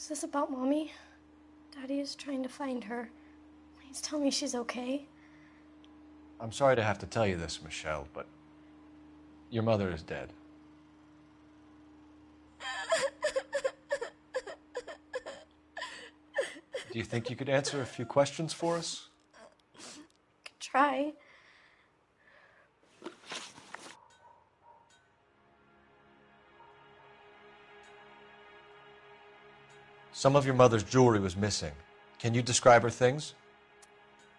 Is this about Mommy? Daddy is trying to find her. Please tell me she's okay. I'm sorry to have to tell you this, Michelle, but your mother is dead. Do you think you could answer a few questions for us? Could try. Some of your mother's jewelry was missing. Can you describe her things?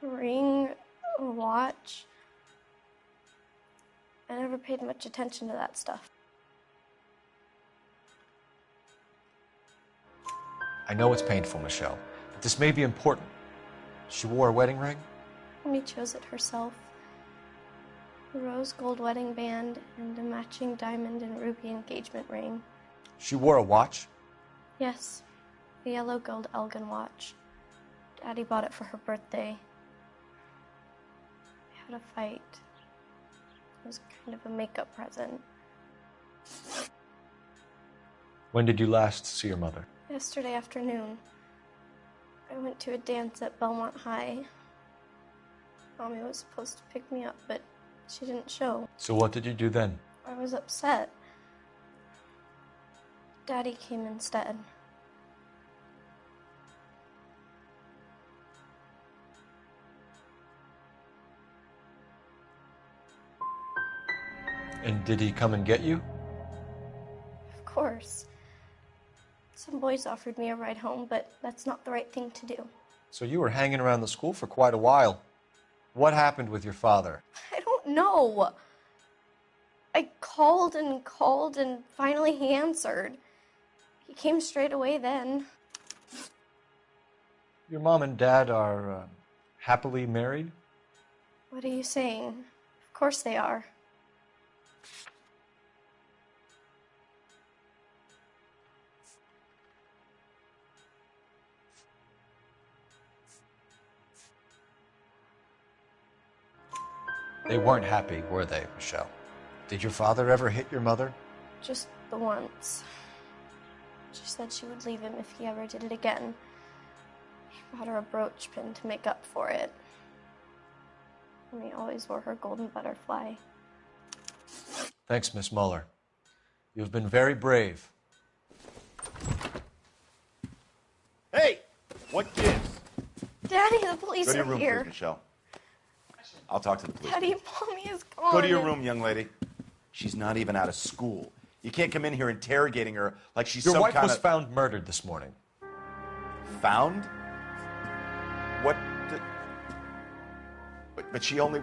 A ring, a watch. I never paid much attention to that stuff. I know it's painful, Michelle, but this may be important. She wore a wedding ring? Mommy chose it herself. A rose gold wedding band and a matching diamond and ruby engagement ring. She wore a watch? Yes, a yellow gold Elgin watch. Daddy bought it for her birthday. We had a fight. It was kind of a makeup present. When did you last see your mother? Yesterday afternoon. I went to a dance at Belmont High. Mommy was supposed to pick me up, but she didn't show. So what did you do then? I was upset. Daddy came instead. And did he come and get you? Of course. Some boys offered me a ride home, but that's not the right thing to do. So you were hanging around the school for quite a while. What happened with your father? I don't know. I called and finally he answered. He came straight away then. Your mom and dad are happily married? What are you saying? Of course they are. They weren't happy, were they, Michelle? Did your father ever hit your mother? Just the once. She said she would leave him if he ever did it again. He bought her a brooch pin to make up for it. And he always wore her golden butterfly. Thanks, Miss Muller. You've been very brave. Hey! What gives? Daddy, the police Go to your are room, here. please, Michelle. I'll talk to the police. Daddy, Mommy is gone. Go to your room, young lady. She's not even out of school. You can't come in here interrogating her like she's Your some wife kind was of... found murdered this morning. Found? What the... But she only...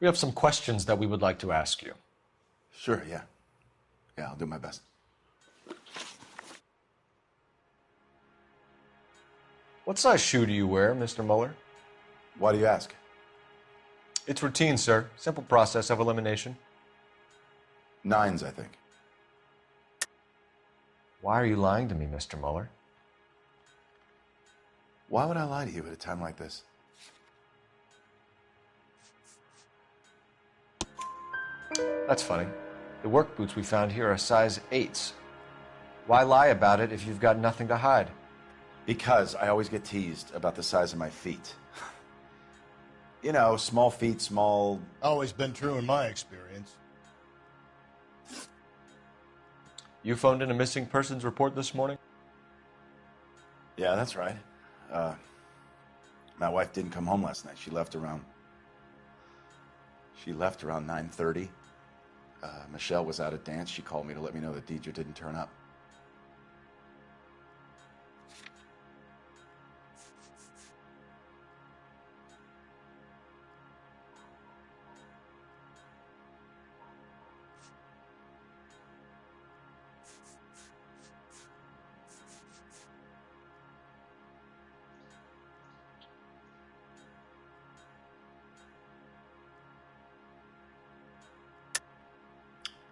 We have some questions that we would like to ask you. Sure, yeah. Yeah, I'll do my best. What size shoe do you wear, Mr. Muller? Why do you ask? It's routine, sir. Simple process of elimination. 9s, I think. Why are you lying to me, Mr. Muller? Why would I lie to you at a time like this? That's funny. The work boots we found here are size 8s. Why lie about it if you've got nothing to hide? Because I always get teased about the size of my feet. You know, small feet, small... Always been true in my experience. You phoned in a missing persons report this morning? Yeah, that's right. My wife didn't come home last night. She left around 9:30. Michelle was out at dance. She called me to let me know that Deidre didn't turn up.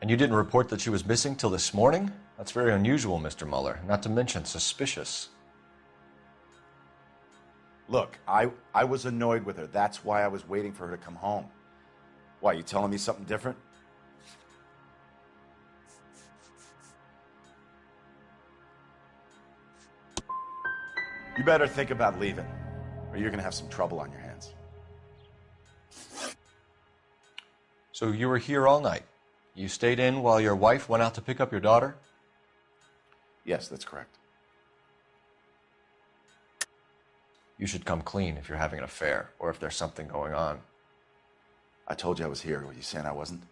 And you didn't report that she was missing till this morning? That's very unusual, Mr. Muller, not to mention suspicious. Look, I was annoyed with her. That's why I was waiting for her to come home. Why, you telling me something different? You better think about leaving, or you're gonna have some trouble on your hands. So you were here all night. You stayed in while your wife went out to pick up your daughter? Yes, that's correct. You should come clean if you're having an affair, or if there's something going on. I told you I was here. Were you saying I wasn't?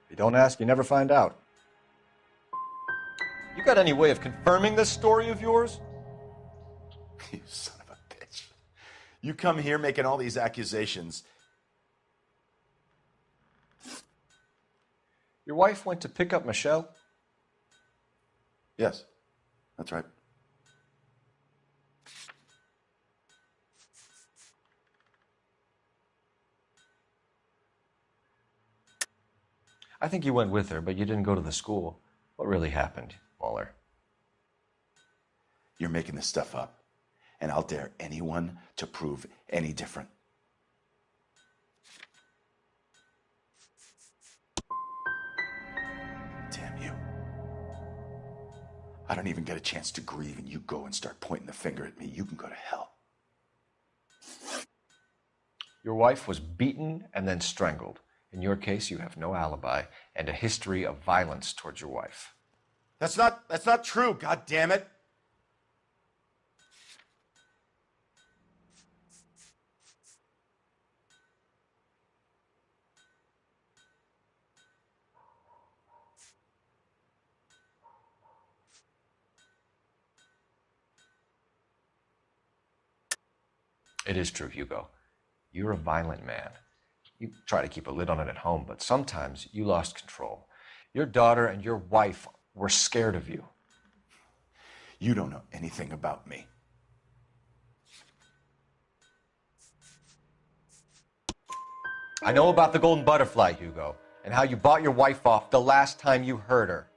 If you don't ask, you never find out. You got any way of confirming this story of yours? You son of a bitch. You come here making all these accusations. Your wife went to pick up Michelle? Yes, that's right. I think you went with her, but you didn't go to the school. What really happened, Mueller? You're making this stuff up, and I'll dare anyone to prove any different. Damn you. I don't even get a chance to grieve, and you go and start pointing the finger at me. You can go to hell. Your wife was beaten and then strangled. In your case, you have no alibi and a history of violence towards your wife. That's not true, God damn it. It is true, Hugo. You're a violent man. You try to keep a lid on it at home, but sometimes you lost control. Your daughter and your wife were scared of you. You don't know anything about me. I know about the golden butterfly, Hugo, and how you bought your wife off the last time you heard her.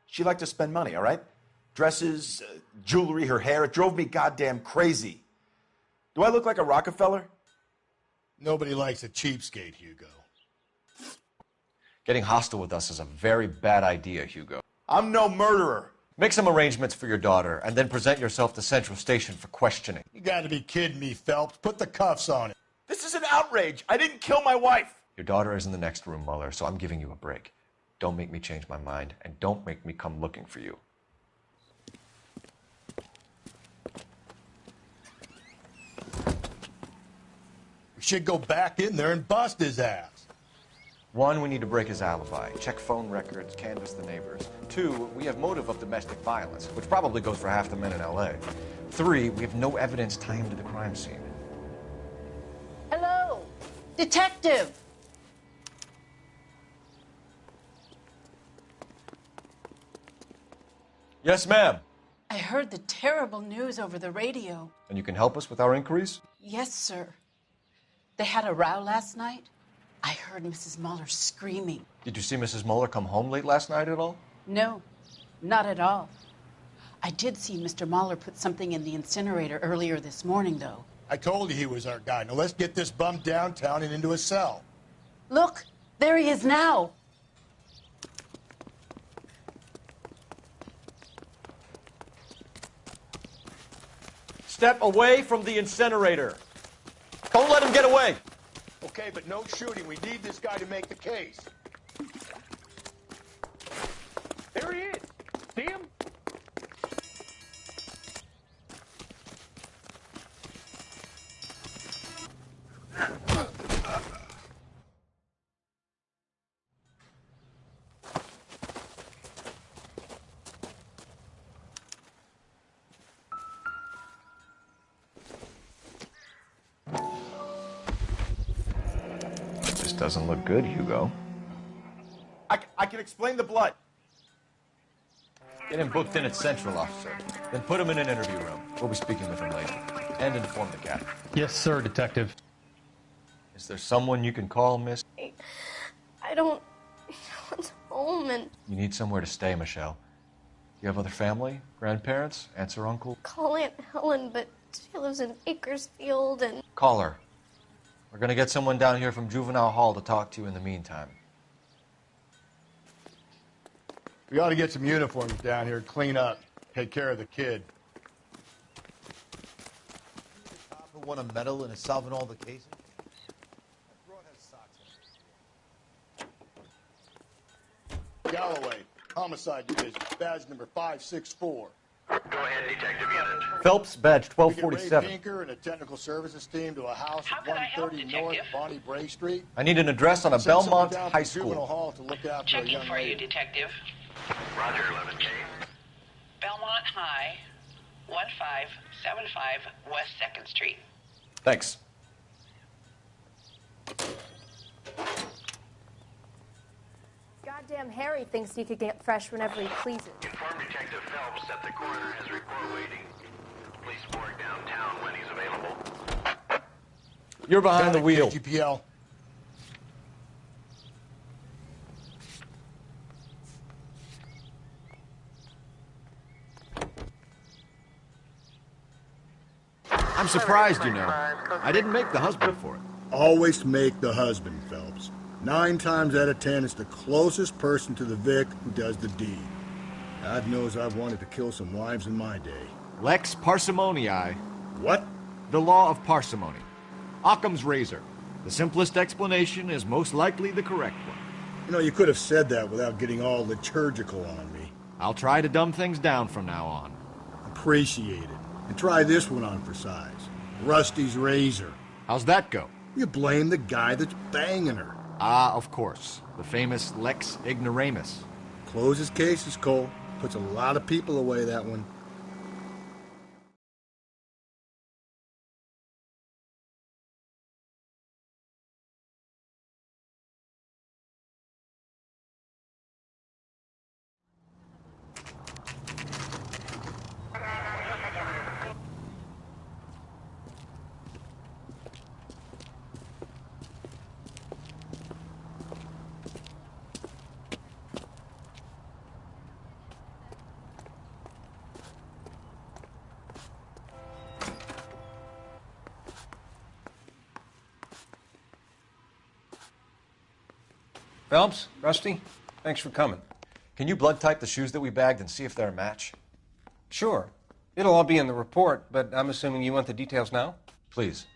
She liked to spend money, all right? Dresses, jewelry, her hair. It drove me goddamn crazy. Do I look like a Rockefeller? Nobody likes a cheapskate, Hugo. Getting hostile with us is a very bad idea, Hugo. I'm no murderer. Make some arrangements for your daughter, and then present yourself to Central Station for questioning. You gotta be kidding me, Phelps. Put the cuffs on it. This is an outrage. I didn't kill my wife. Your daughter is in the next room, Mueller, so I'm giving you a break. Don't make me change my mind, and don't make me come looking for you. We should go back in there and bust his ass. 1, we need to break his alibi, check phone records, canvass the neighbors. 2, we have motive of domestic violence, which probably goes for half the men in LA. 3, we have no evidence tying him to the crime scene. Hello, detective. Yes, ma'am. I heard the terrible news over the radio. And you can help us with our inquiries? Yes, sir. They had a row last night. I heard Mrs. Mueller screaming. Did you see Mrs. Mueller come home late last night at all? No, not at all. I did see Mr. Mueller put something in the incinerator earlier this morning, though. I told you he was our guy. Now let's get this bum downtown and into a cell. Look, there he is now. Step away from the incinerator. Don't let him get away. Okay, but no shooting. We need this guy to make the case. There he is. See him? This doesn't look good, Hugo. I can explain the blood. Get him booked in at Central, officer. Then put him in an interview room. We'll be speaking with him later. And inform the captain. Yes, sir, Detective. Is there someone you can call, miss? I don't home and You need somewhere to stay, Michelle. You have other family? Grandparents? Aunts or uncle? call Aunt Helen, but she lives in Bakersfield and... Call her. We're gonna get someone down here from Juvenile Hall to talk to you in the meantime. We ought to get some uniforms down here, clean up, take care of the kid. Who won a medal in solving all the cases? Galloway, homicide division, badge number 564. Go ahead, detective unit. Phelps, badge We get Ray 1247. Pinker and a technical services team to a house How at can I help, 130 North detective? Bonnie Bray Street. I need an address on a Send someone Belmont down High from Juvenile School. Hall to look after a Checking young for you, lady. detective. Roger, 11K. Belmont High, 1575 West 2nd Street. Thanks. Goddamn Harry thinks he could get fresh whenever he pleases. Inform Detective Phelps that the coroner has report waiting. Police morgue downtown when he's available. You're behind the Got it, wheel. KGPL. I'm surprised, you know. I didn't make the husband for it. Always make the husband, Phelps. 9 times out of 10, it's the closest person to the Vic who does the deed. God knows I've wanted to kill some wives in my day. Lex parsimoniae. What? The law of parsimony. Occam's razor. The simplest explanation is most likely the correct one. You know, you could have said that without getting all liturgical on me. I'll try to dumb things down from now on. Appreciate it. And try this one on for size. Rusty's razor. How's that go? You blame the guy that's banging her. Ah, of course. The famous Lex ignoramus. Closes cases, Cole. Puts a lot of people away, that one. Phelps, Rusty, thanks for coming. Can you blood type the shoes that we bagged and see if they're a match? Sure. It'll all be in the report, but I'm assuming you want the details now? Please.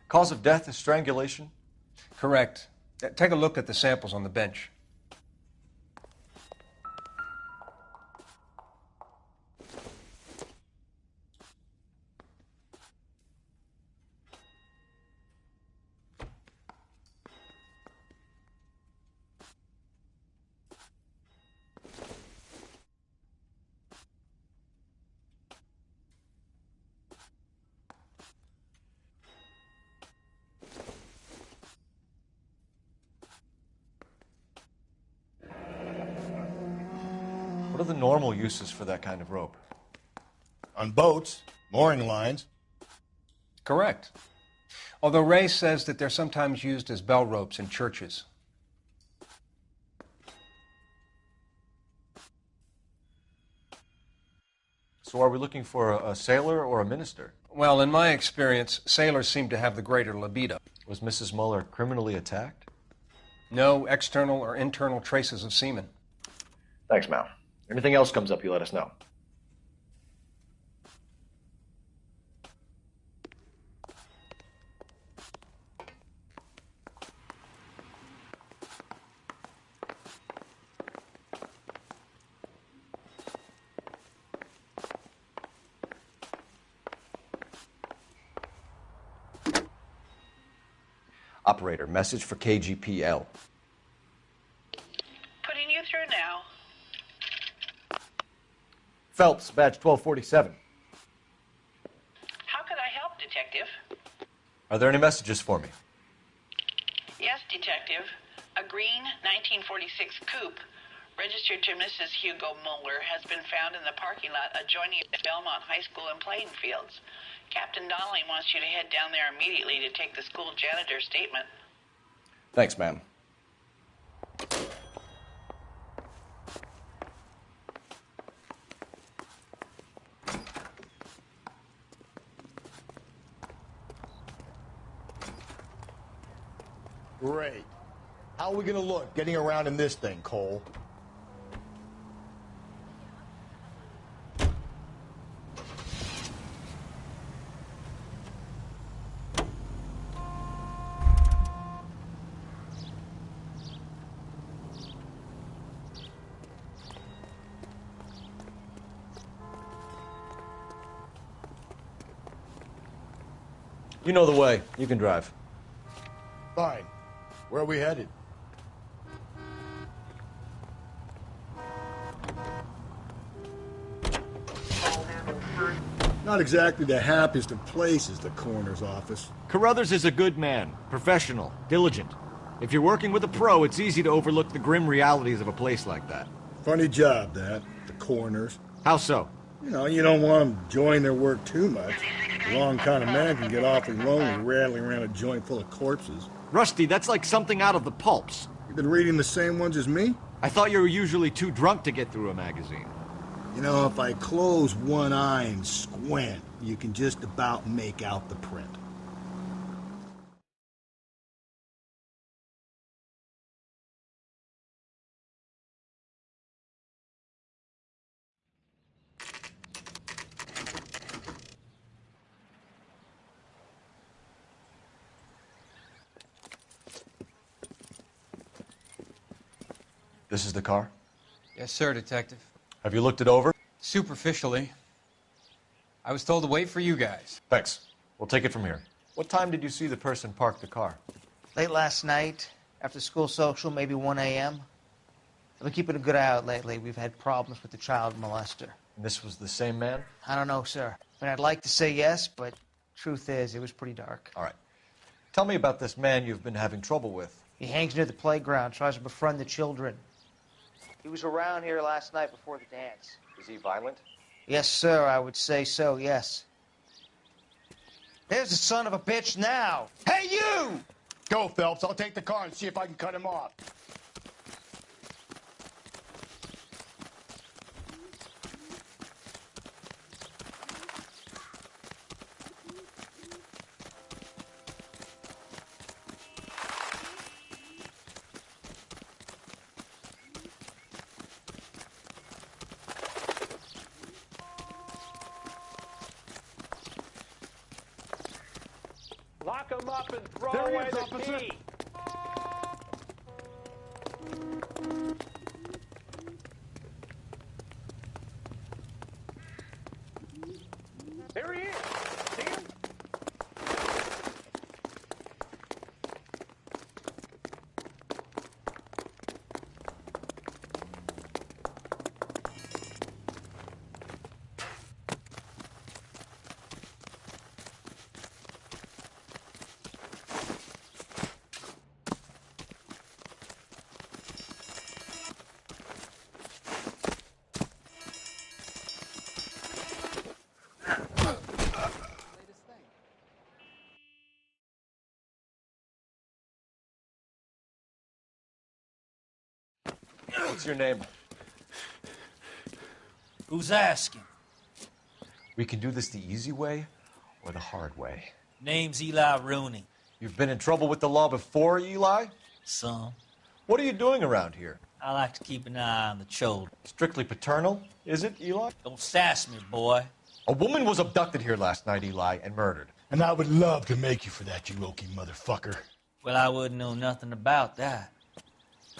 Cause of death is strangulation? Correct. Take a look at the samples on the bench. What are the normal uses for that kind of rope? On boats, mooring lines. Correct. Although Ray says that they're sometimes used as bell ropes in churches. So are we looking for a sailor or a minister? Well, in my experience, sailors seem to have the greater libido. Was Mrs. Muller criminally attacked? No external or internal traces of semen. Thanks, Mal. Anything else comes up, you let us know. Operator, message for KGPL. Putting you through now. Phelps, badge 1247. How could I help, detective? Are there any messages for me? Yes, detective. A green 1946 coupe registered to Mrs. Hugo Muller has been found in the parking lot adjoining the Belmont High School and playing fields. Captain Donnelly wants you to head down there immediately to take the school janitor's statement. Thanks, ma'am. Great. How are we gonna look getting around in this thing, Cole? You know the way. You can drive. Fine. Where are we headed? Not exactly the happiest of places, the coroner's office. Carruthers is a good man, professional, diligent. If you're working with a pro, it's easy to overlook the grim realities of a place like that. Funny job, that. The coroner's. How so? You know, you don't want them enjoying their work too much. The wrong kind of man can get awfully lonely rattling around a joint full of corpses. Rusty, that's like something out of the pulps. You've been reading the same ones as me? I thought you were usually too drunk to get through a magazine. You know, if I close one eye and squint, you can just about make out the print. This is the car? Yes, sir, Detective. Have you looked it over? Superficially. I was told to wait for you guys. Thanks. We'll take it from here. What time did you see the person park the car? Late last night, after school social, maybe 1 a.m. I've been keeping a good eye out lately. We've had problems with the child molester. And this was the same man? I don't know, sir. I mean, I'd like to say yes, but truth is, it was pretty dark. All right. Tell me about this man you've been having trouble with. He hangs near the playground, tries to befriend the children. He was around here last night before the dance. Is he violent? Yes, sir, I would say so, yes. There's the son of a bitch now. Hey, you! Go, Phelps. I'll take the car and see if I can cut him off. Lock him up and throw There he away is, the officer. key. There he is. See him? What's your name? Who's asking? We can do this the easy way or the hard way. Name's Eli Rooney. You've been in trouble with the law before, Eli? Some. What are you doing around here? I like to keep an eye on the children. Strictly paternal, is it, Eli? Don't sass me, boy. A woman was abducted here last night, Eli, and murdered. And I would love to make you for that, you Okie motherfucker. Well, I wouldn't know nothing about that.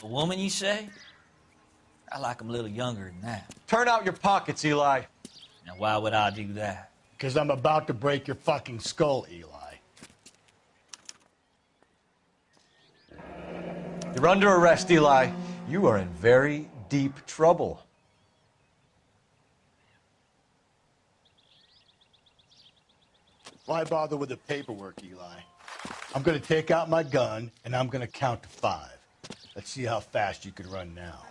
A woman, you say? I like 'em a little younger than that. Turn out your pockets, Eli. Now, why would I do that? Because I'm about to break your fucking skull, Eli. You're under arrest, Eli. You are in very deep trouble. Why bother with the paperwork, Eli? I'm going to take out my gun, and I'm going to count to 5. Let's see how fast you can run now.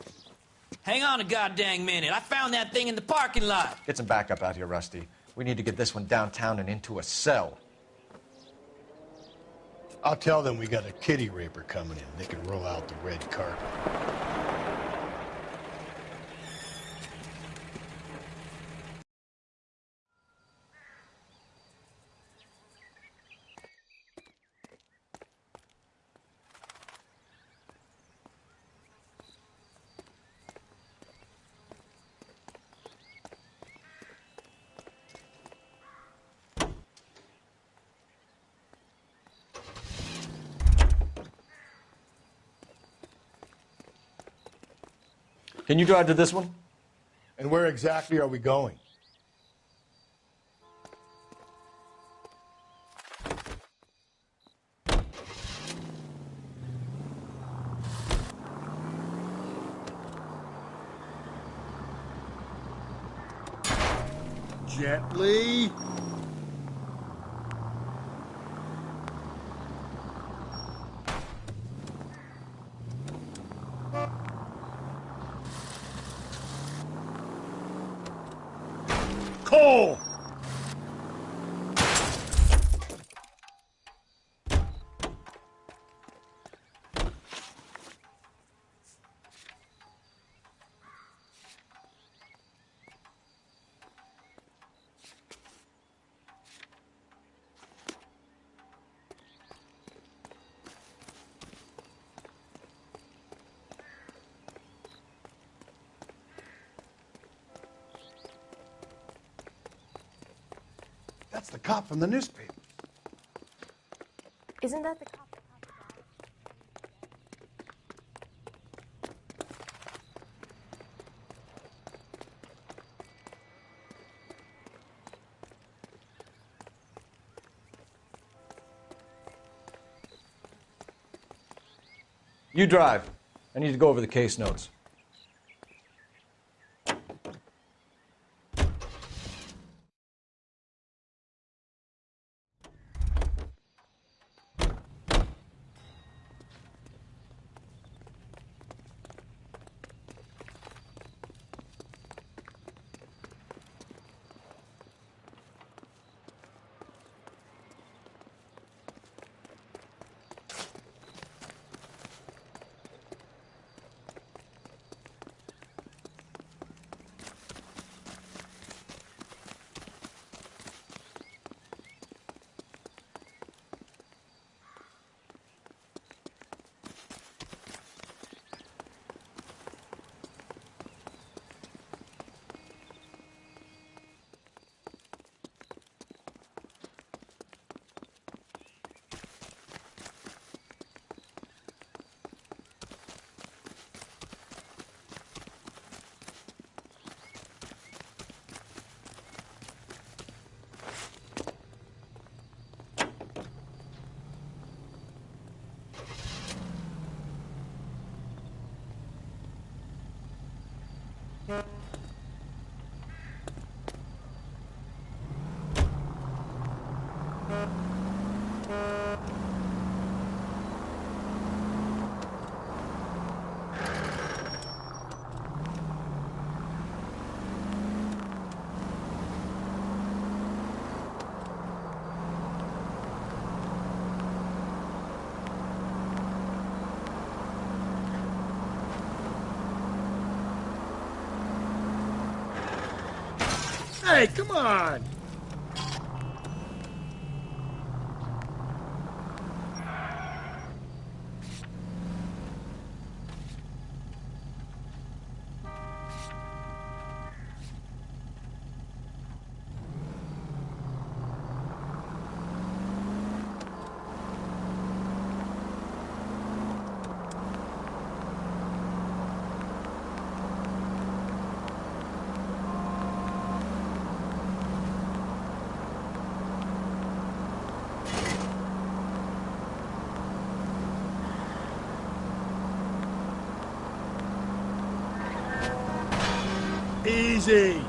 Hang on a goddamn minute. I found that thing in the parking lot. Get some backup out here, Rusty. We need to get this one downtown and into a cell. I'll tell them we got a kitty raper coming in. They can roll out the red carpet. Can you drive to this one? And where exactly are we going? Gently. Cole! That's the cop from the newspaper. Isn't that the cop that caught the You drive. I need to go over the case notes. Hey, come on! Easy!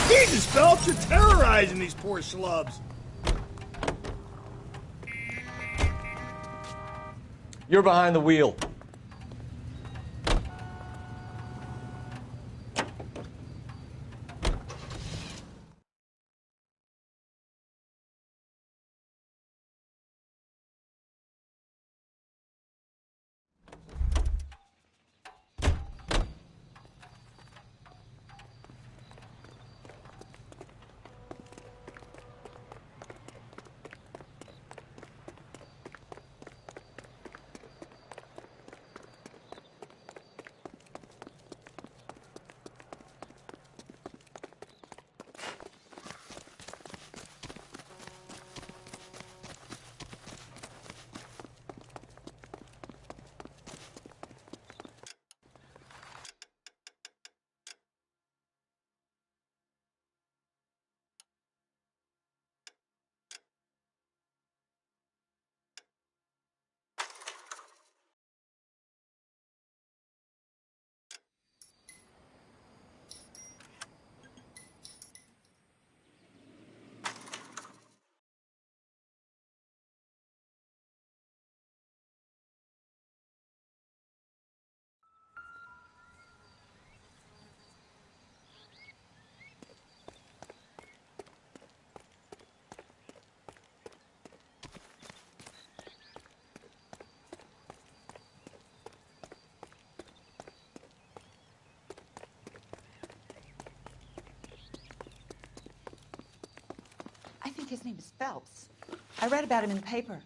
Jesus, Phelps, you're terrorizing these poor schlubs! You're behind the wheel. think his name is Phelps. I read about him in the paper.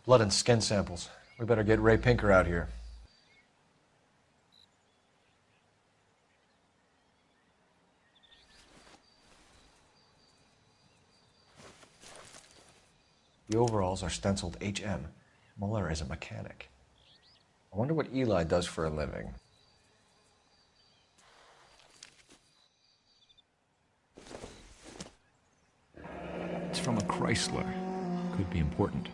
Blood and skin samples. We better get Ray Pinker out here. The overalls are stenciled HM. Muller is a mechanic. I wonder what Eli does for a living. It's from a Chrysler. Could be important.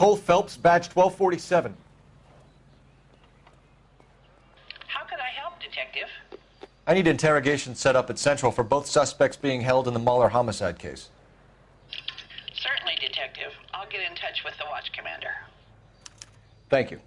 Cole Phelps, badge 1247. How could I help, Detective? I need interrogation set up at Central for both suspects being held in the Muller homicide case. Certainly, Detective. I'll get in touch with the watch commander. Thank you.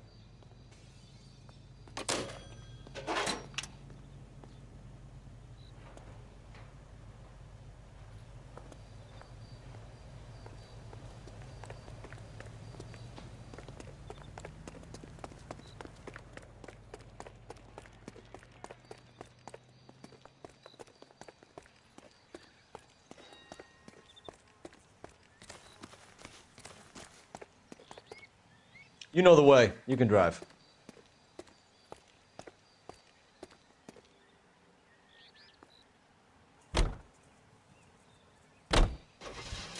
You know the way. You can drive.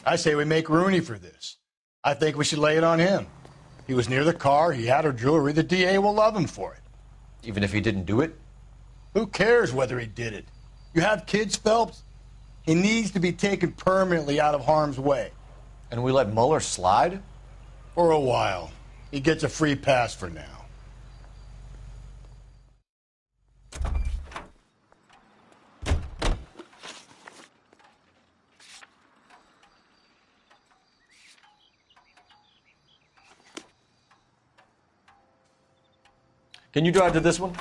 I say we make Rooney for this. I think we should lay it on him. He was near the car, he had her jewelry, the DA will love him for it. Even if he didn't do it? Who cares whether he did it? You have kids, Phelps? He needs to be taken permanently out of harm's way. And we let Muller slide? For a while. He gets a free pass for now. Can you drive to this one?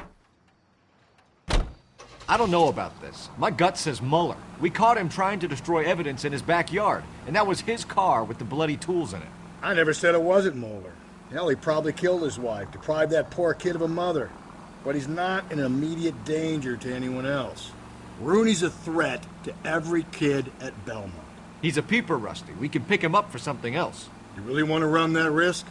I don't know about this. My gut says Muller. We caught him trying to destroy evidence in his backyard, and that was his car with the bloody tools in it. I never said it wasn't Muller. Hell, he probably killed his wife, deprived that poor kid of a mother. But he's not an immediate danger to anyone else. Rooney's a threat to every kid at Belmont. He's a peeper, Rusty. We can pick him up for something else. You really want to run that risk?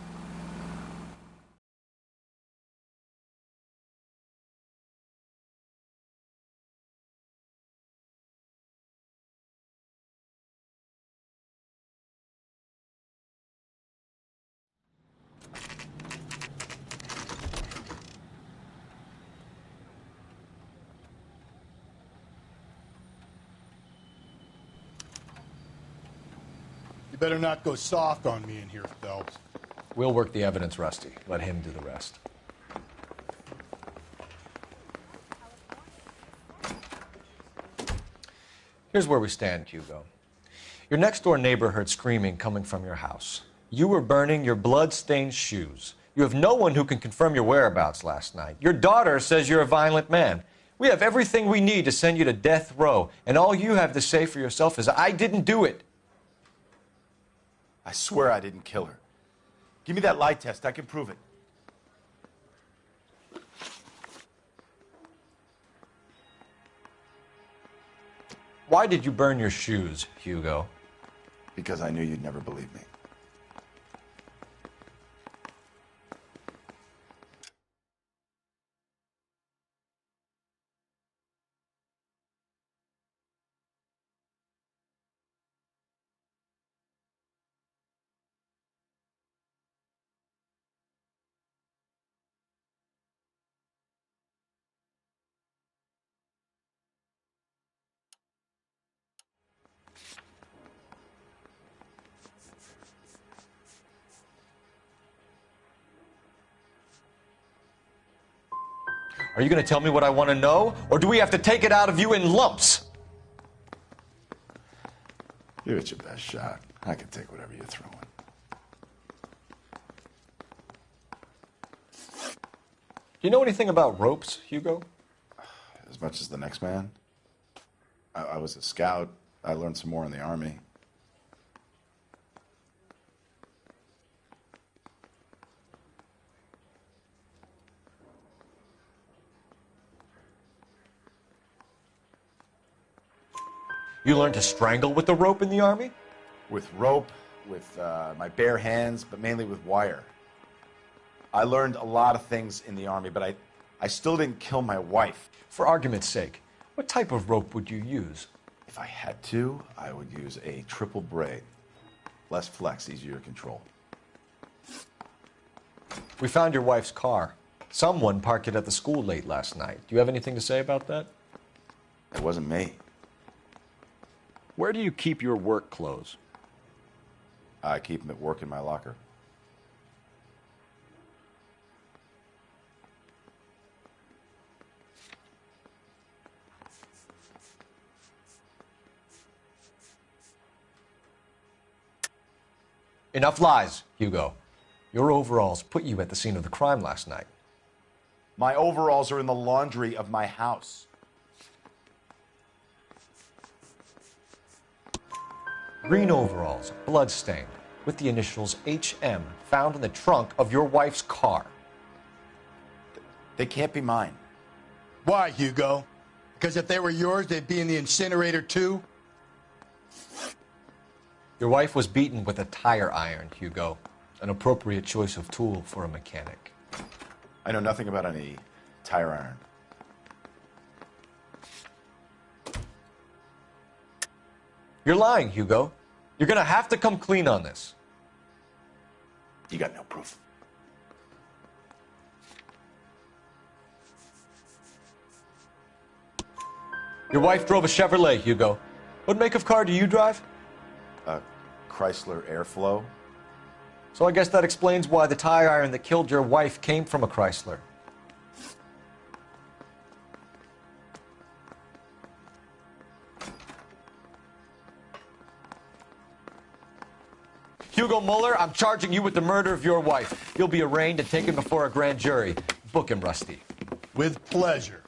You better not go soft on me in here, Phelps. We'll work the evidence, Rusty. Let him do the rest. Here's where we stand, Hugo. Your next-door neighbor heard screaming coming from your house. You were burning your blood-stained shoes. You have no one who can confirm your whereabouts last night. Your daughter says you're a violent man. We have everything we need to send you to death row, and all you have to say for yourself is, I didn't do it. I swear I didn't kill her. Give me that lie test. I can prove it. Why did you burn your shoes, Hugo? Because I knew you'd never believe me. Are you going to tell me what I want to know, or do we have to take it out of you in lumps? Give it your best shot. I can take whatever you're throwing. Do you know anything about ropes, Hugo? As much as the next man. I was a scout. I learned some more in the Army. You learned to strangle with the rope in the Army? With rope, with my bare hands, but mainly with wire. I learned a lot of things in the Army, but I still didn't kill my wife. For argument's sake, what type of rope would you use? If I had to, I would use a triple braid. Less flex, easier to control. We found your wife's car. Someone parked it at the school late last night. Do you have anything to say about that? It wasn't me. Where do you keep your work clothes? I keep them at work in my locker. Enough lies, Hugo. Your overalls put you at the scene of the crime last night. My overalls are in the laundry of my house. Green overalls, bloodstained, with the initials HM found in the trunk of your wife's car. They can't be mine. Why, Hugo? Because if they were yours, they'd be in the incinerator too? Your wife was beaten with a tire iron, Hugo. An appropriate choice of tool for a mechanic. I know nothing about any tire iron. You're lying, Hugo. You're gonna have to come clean on this. You got no proof. Your wife drove a Chevrolet, Hugo. What make of car do you drive? A Chrysler Airflow. So I guess that explains why the tire iron that killed your wife came from a Chrysler. Hugo Mueller, I'm charging you with the murder of your wife. You'll be arraigned and taken before a grand jury. Book him, Rusty. With pleasure.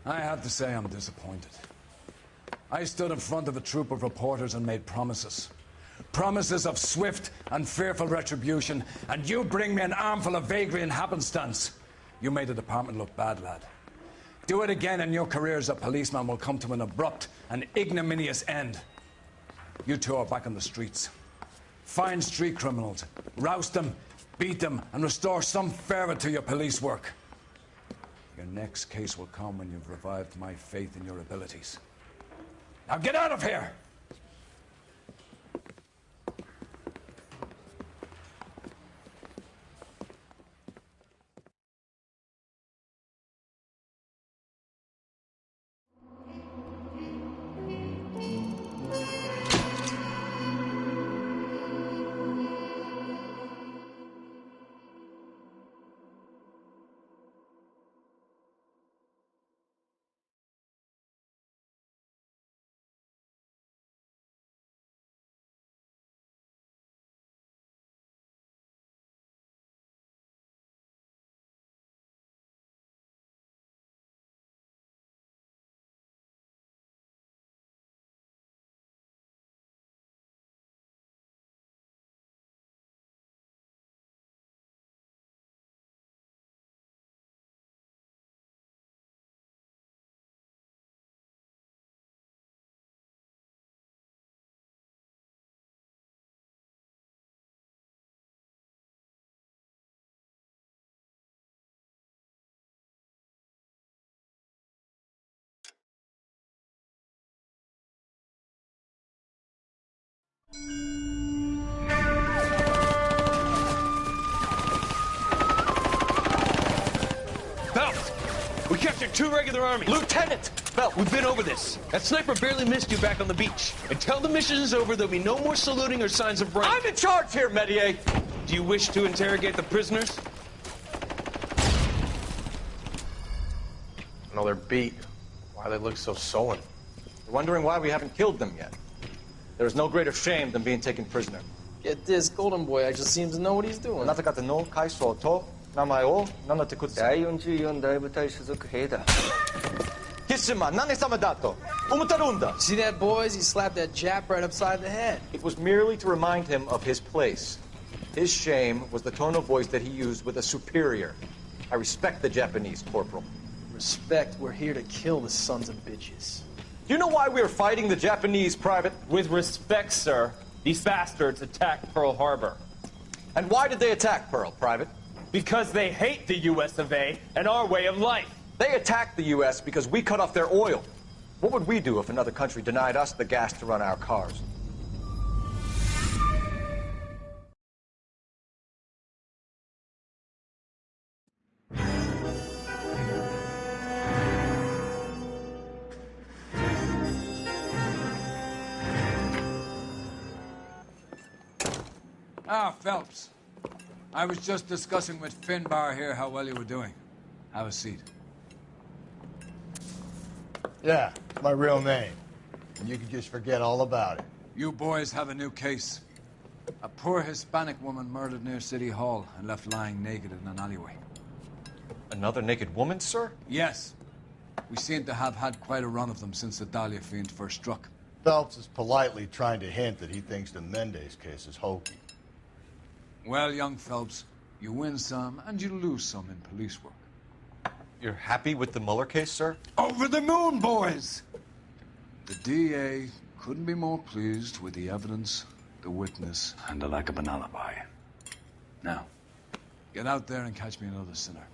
I have to say I'm disappointed. I stood in front of a troop of reporters and made promises. Promises of swift and fearful retribution, and you bring me an armful of vagary and happenstance. You made the department look bad, lad. Do it again and your career as a policeman will come to an abrupt and ignominious end. You two are back on the streets. Find street criminals, roust them, beat them, and restore some fervor to your police work. Your next case will come when you've revived my faith in your abilities. Now get out of here! Phelps! We captured 2 regular army. Lieutenant! Phelps, we've been over this. That sniper barely missed you back on the beach. Until the mission is over, there'll be no more saluting or signs of rank. I'm in charge here, Medier! Do you wish to interrogate the prisoners? No, they're beat. Why they look so sullen? You're wondering why we haven't killed them yet. There is no greater shame than being taken prisoner. Get this, Golden Boy actually seems to know what he's doing. あなた方の階層と名前を名乗ってください。第44大部隊所属兵だ。キスマ、何様だと思ってるんだ。 See that, boys? He slapped that Jap right upside the head. It was merely to remind him of his place. His shame was the tone of voice that he used with a superior. I respect the Japanese, Corporal. Respect, we're here to kill the sons of bitches. Do you know why we are fighting the Japanese, Private? With respect, sir, these bastards attacked Pearl Harbor. And why did they attack Pearl, Private? Because they hate the US of A and our way of life. They attacked the U.S. because we cut off their oil. What would we do if another country denied us the gas to run our cars? Ah, Phelps. I was just discussing with Finbar here how well you were doing. Have a seat. Yeah, it's my real name. And you can just forget all about it. You boys have a new case. A poor Hispanic woman murdered near City Hall and left lying naked in an alleyway. Another naked woman, sir? Yes. We seem to have had quite a run of them since the Dahlia fiend first struck. Phelps is politely trying to hint that he thinks the Mendez case is hokey. Well, young Phelps, you win some and you lose some in police work. You're happy with the Mueller case, sir? Over the moon, boys! The DA couldn't be more pleased with the evidence, the witness, and the lack of an alibi. Now, get out there and catch me another sinner.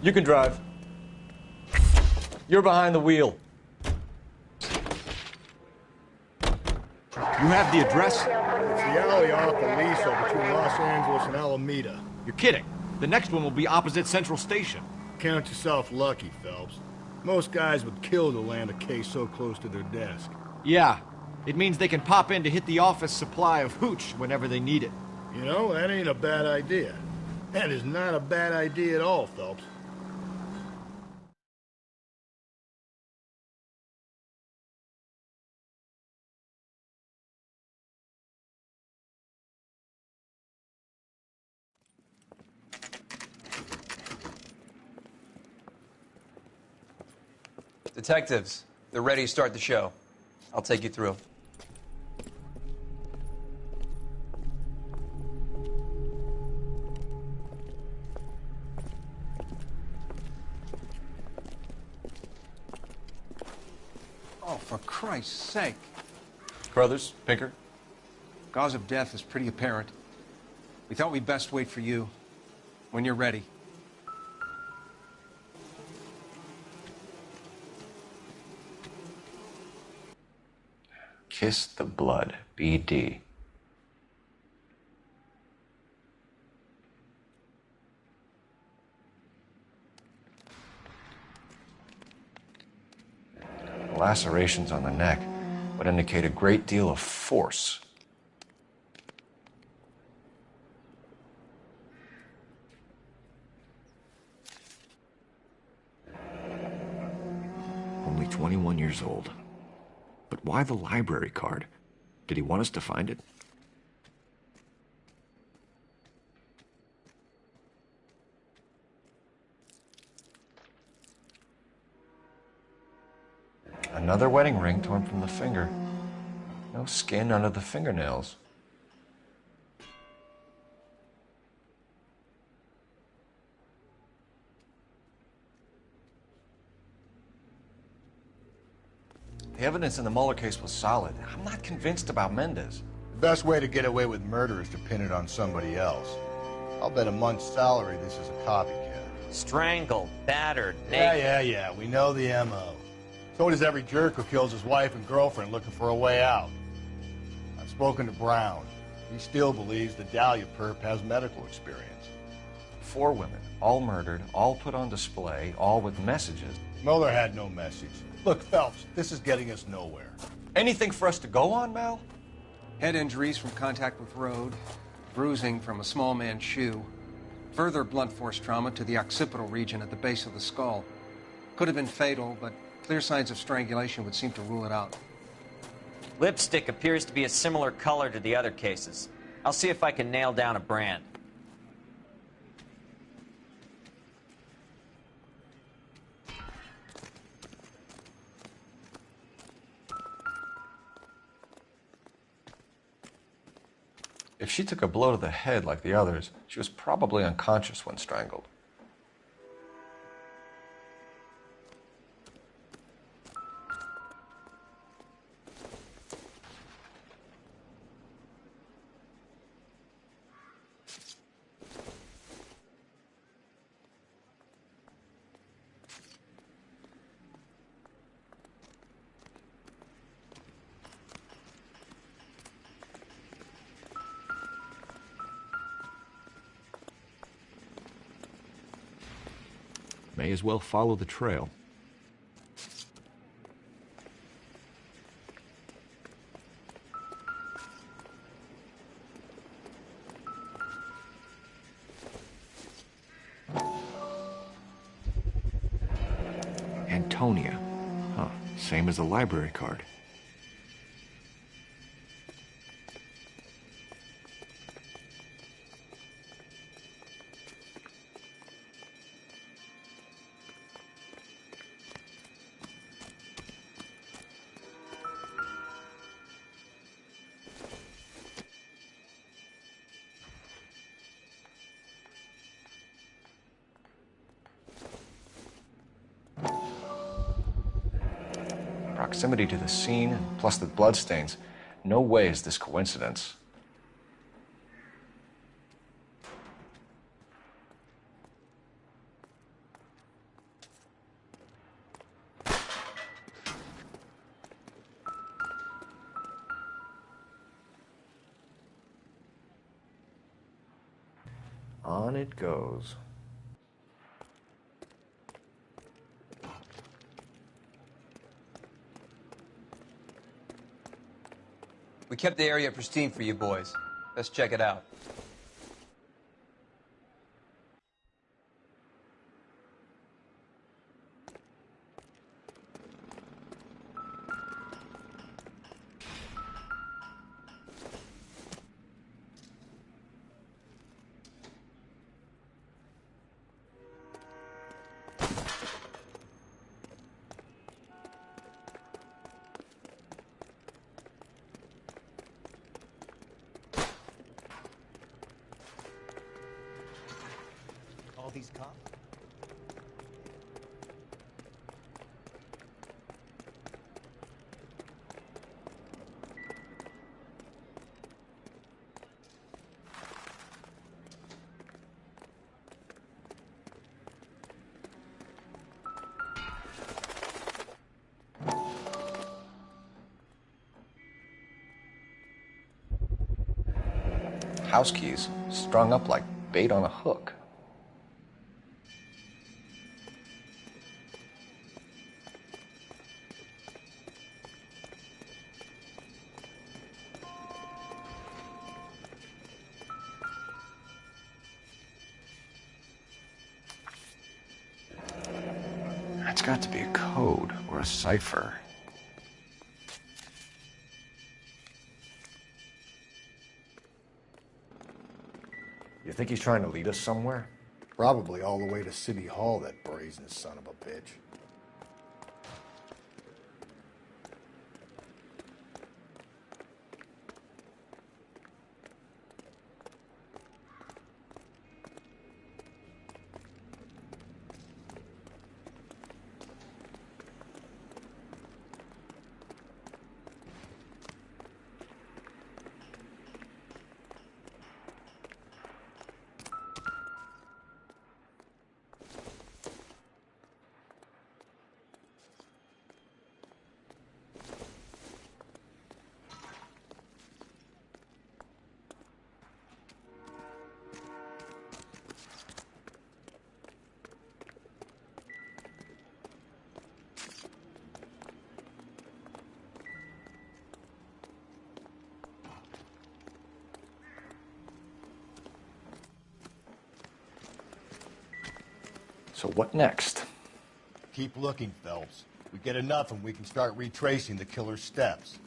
You can drive. You're behind the wheel. You have the address? It's the alley off Aliso between Los Angeles and Alameda. You're kidding. The next one will be opposite Central Station. Count yourself lucky, Phelps. Most guys would kill to land a case so close to their desk. Yeah. It means they can pop in to hit the office supply of hooch whenever they need it. You know, that ain't a bad idea. That is not a bad idea at all, Phelps. Detectives, they're ready to start the show. I'll take you through. Oh, for Christ's sake. Crothers, Pinker. Cause of death is pretty apparent. We thought we'd best wait for you. When you're ready. Kiss the blood, BD. Lacerations on the neck would indicate a great deal of force. Only 21 years old. But why the library card? Did he want us to find it? Another wedding ring torn from the finger. No skin under the fingernails. The evidence in the Mueller case was solid. I'm not convinced about Mendez. The best way to get away with murder is to pin it on somebody else. I'll bet a month's salary this is a copycat. Strangled, battered, Yeah, we know the M.O. So does every jerk who kills his wife and girlfriend looking for a way out. I've spoken to Brown. He still believes the Dahlia perp has medical experience. 4 women, all murdered, all put on display, all with messages. Mueller had no message. Look, Phelps, this is getting us nowhere. Anything for us to go on, Mel? Head injuries from contact with road, bruising from a small man's shoe, further blunt force trauma to the occipital region at the base of the skull. Could have been fatal, but clear signs of strangulation would seem to rule it out. Lipstick appears to be a similar color to the other cases. I'll see if I can nail down a brand. If she took a blow to the head like the others, she was probably unconscious when strangled. May as well follow the trail. Antonia. Huh, same as the library card. Proximity to the scene, plus the bloodstains. No way is this coincidence. On it goes. We kept the area pristine for you boys. Let's check it out. all these cops? House keys strung up like bait on a hook. That's got to be a code or a cipher. You think he's trying to lead us somewhere? Probably all the way to City Hall, that brazen son of a bitch. So what next? Keep looking, Phelps. We get enough and we can start retracing the killer's steps.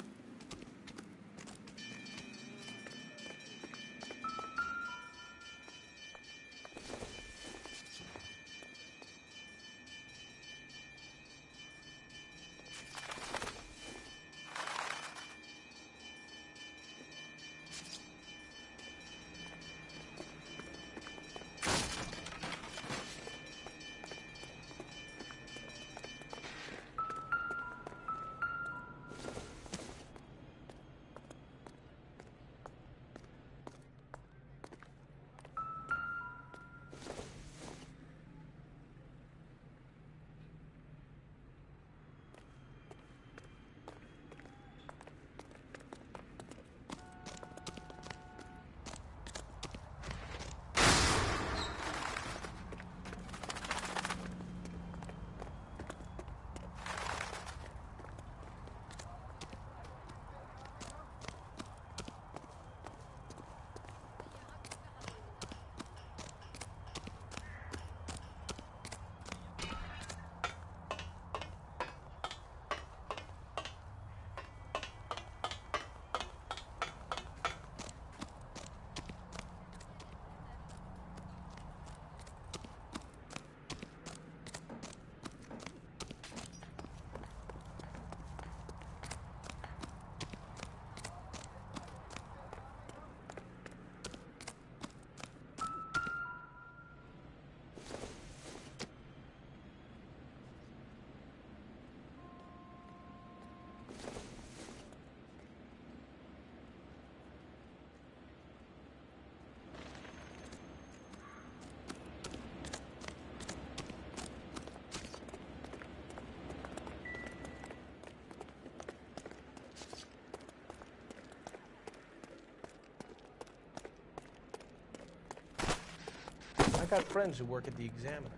I got friends who work at the Examiner.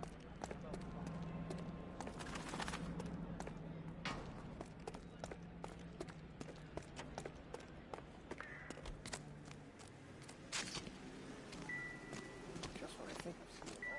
Just what I think I've seen it all.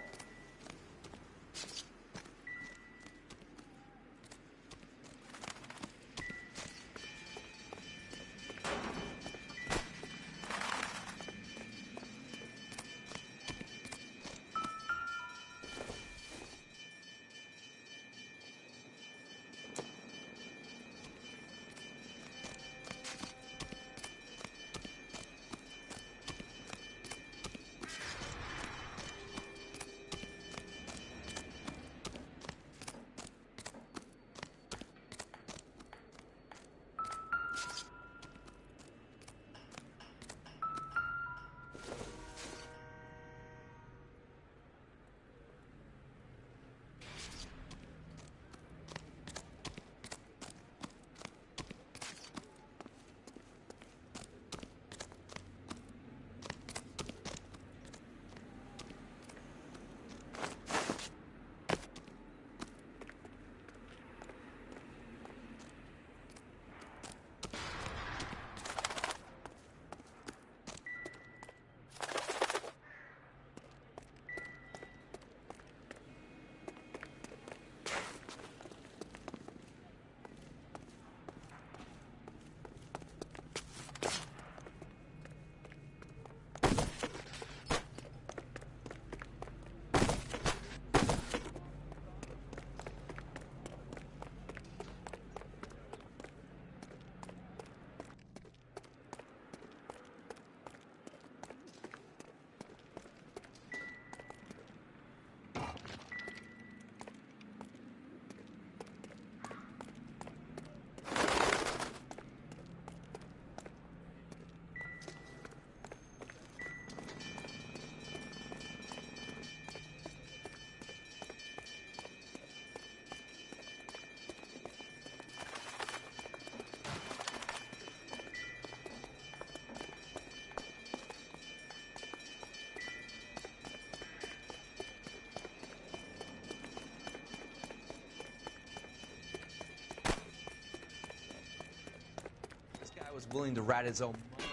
This guy was willing to rat his own mother.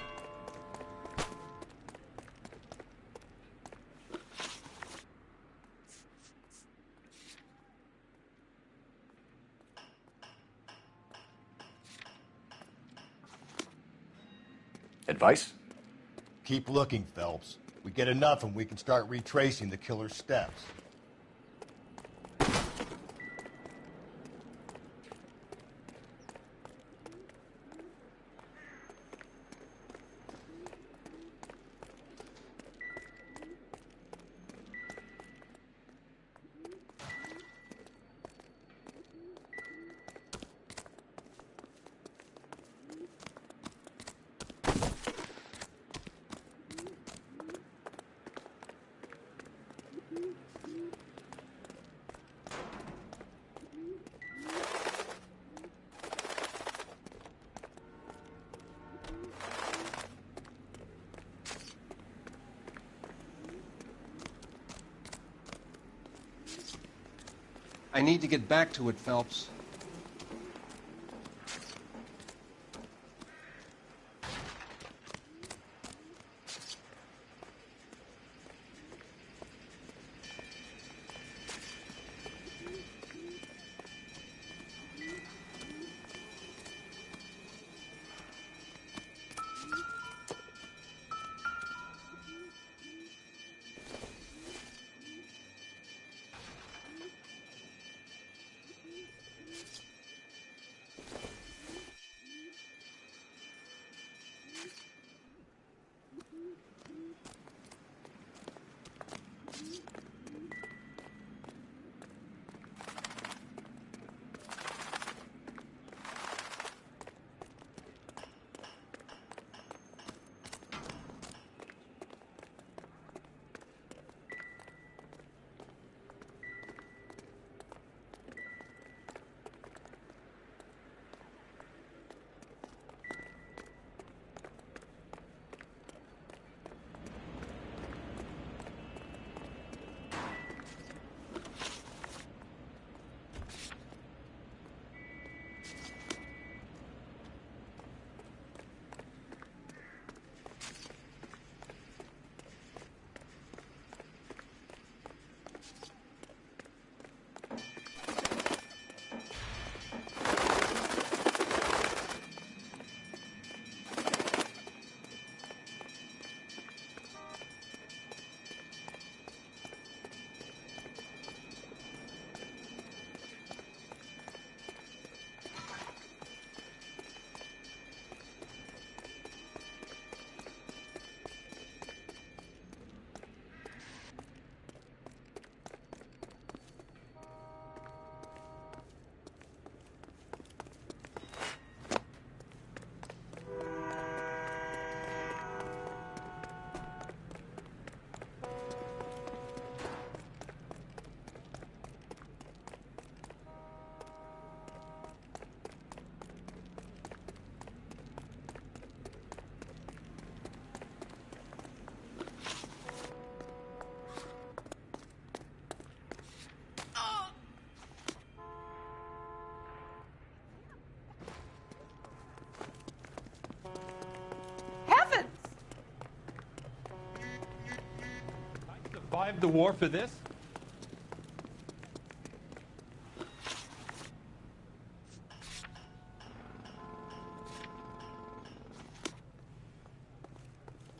Advice? Keep looking, Phelps. We get enough and we can start retracing the killer's steps. I need to get back to it, Phelps. Survived the war for this?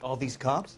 All these cops?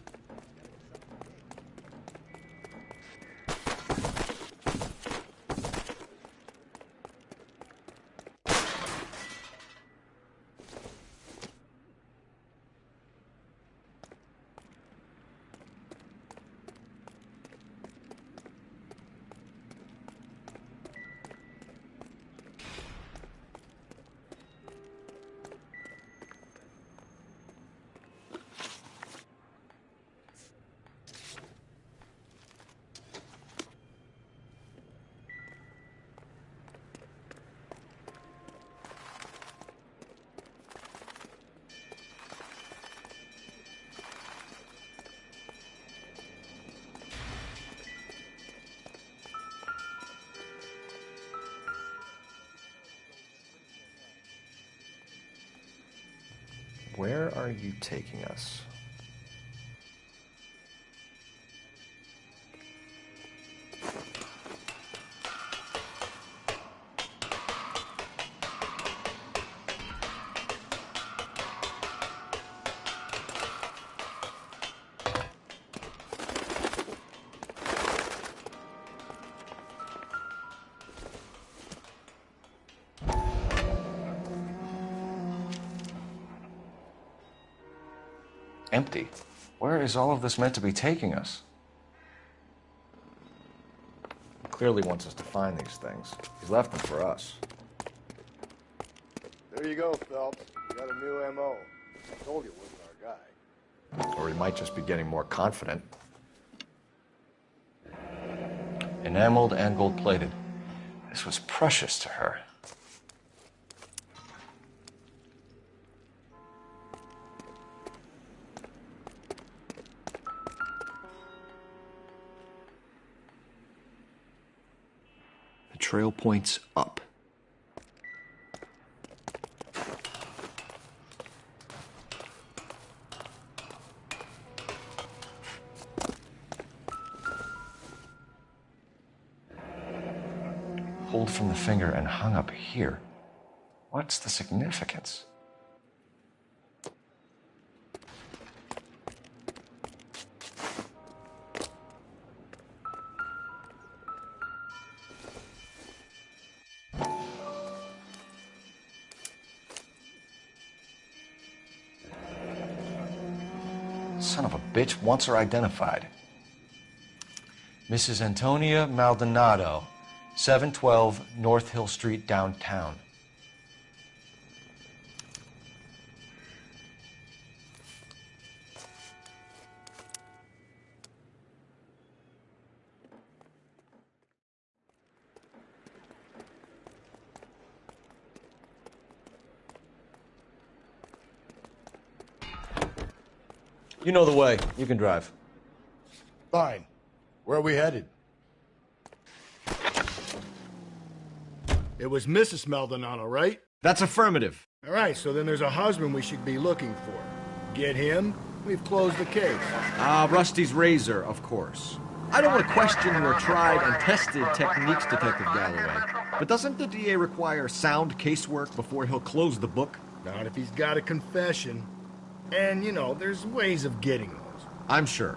Where are you taking us? Empty. Where is all of this meant to be taking us? He clearly wants us to find these things. He's left them for us. There you go, Phelps. You got a new M.O. I told you it wasn't our guy. Or he might just be getting more confident. Enameled and gold-plated. This was precious to her. The trail points up. Pulled from the finger and hung up here. What's the significance? Son of a bitch wants her identified. Mrs. Antonia Maldonado, 712 North Hill Street, downtown. You know the way. You can drive. Fine. Where are we headed? It was Mrs. Maldonado, right? That's affirmative. All right, so then there's a husband we should be looking for. Get him, we've closed the case. Rusty's razor, of course. I don't want to question your tried and tested techniques, Detective Galloway. But doesn't the DA require sound casework before he'll close the book? Not if he's got a confession. And, you know, there's ways of getting those. I'm sure.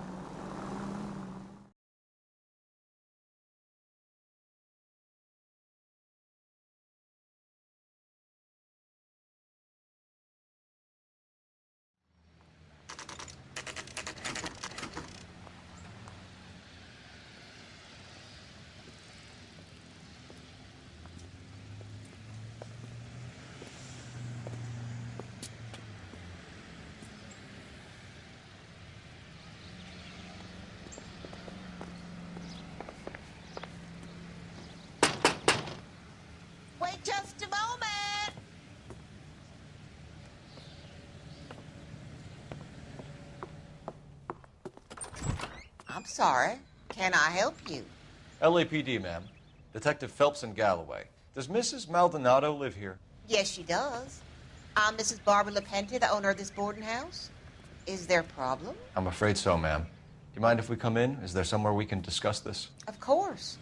Wait just a moment. I'm sorry. Can I help you? LAPD, ma'am. Detective Phelps and Galloway. Does Mrs. Maldonado live here? Yes, she does. I'm Mrs. Barbara LaPenta, the owner of this boarding house. Is there a problem? I'm afraid so, ma'am. Do you mind if we come in? Is there somewhere we can discuss this? Of course.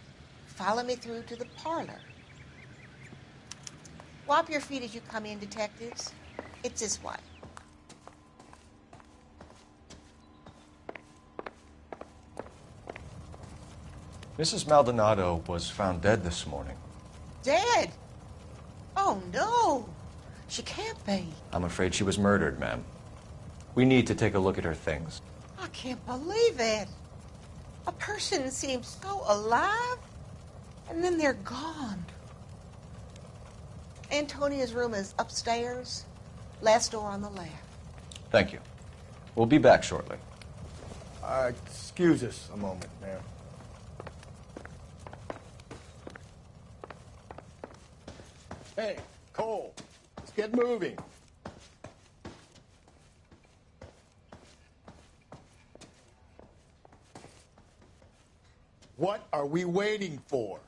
Follow me through to the parlor. Wipe your feet as you come in, detectives. It's this way. Mrs. Maldonado was found dead this morning. Dead? Oh, no. She can't be. I'm afraid she was murdered, ma'am. We need to take a look at her things. I can't believe it. A person seems so alive, and then they're gone. Antonia's room is upstairs, last door on the left. Thank you. We'll be back shortly. Excuse us a moment, ma'am. Hey, Cole, let's get moving. What are we waiting for?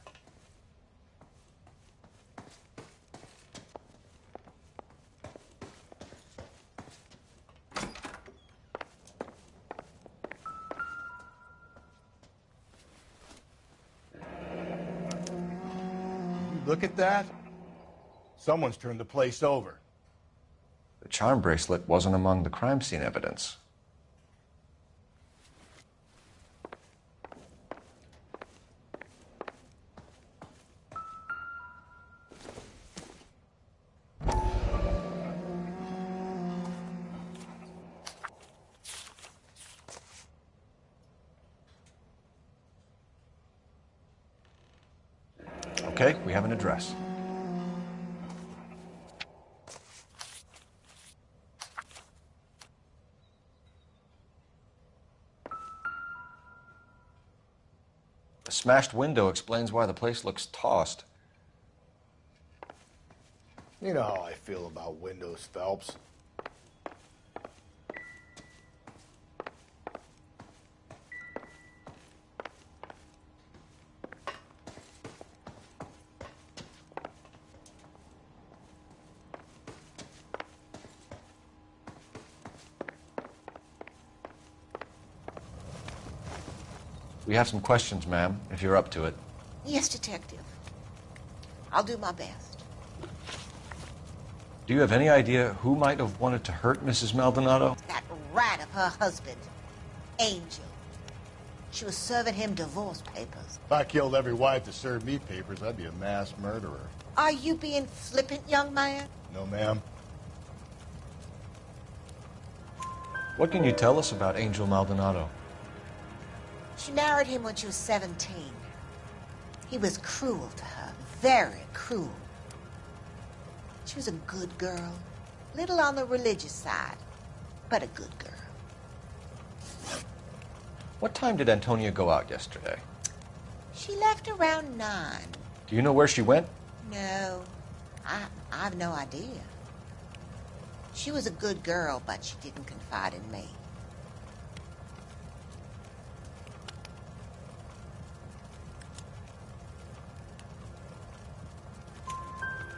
Look at that. Someone's turned the place over. The charm bracelet wasn't among the crime scene evidence. Okay, we have an address. The smashed window explains why the place looks tossed. You know how I feel about windows, Phelps. We have some questions, ma'am, if you're up to it. Yes, Detective. I'll do my best. Do you have any idea who might have wanted to hurt Mrs. Maldonado? That rat of her husband, Angel. She was serving him divorce papers. If I killed every wife to serve me papers, I'd be a mass murderer. Are you being flippant, young man? No, ma'am. What can you tell us about Angel Maldonado? She married him when she was 17. He was cruel to her, very cruel. She was a good girl, little on the religious side, but a good girl. What time did Antonia go out yesterday? She left around 9. Do you know where she went? No, I've no idea. She was a good girl, but she didn't confide in me.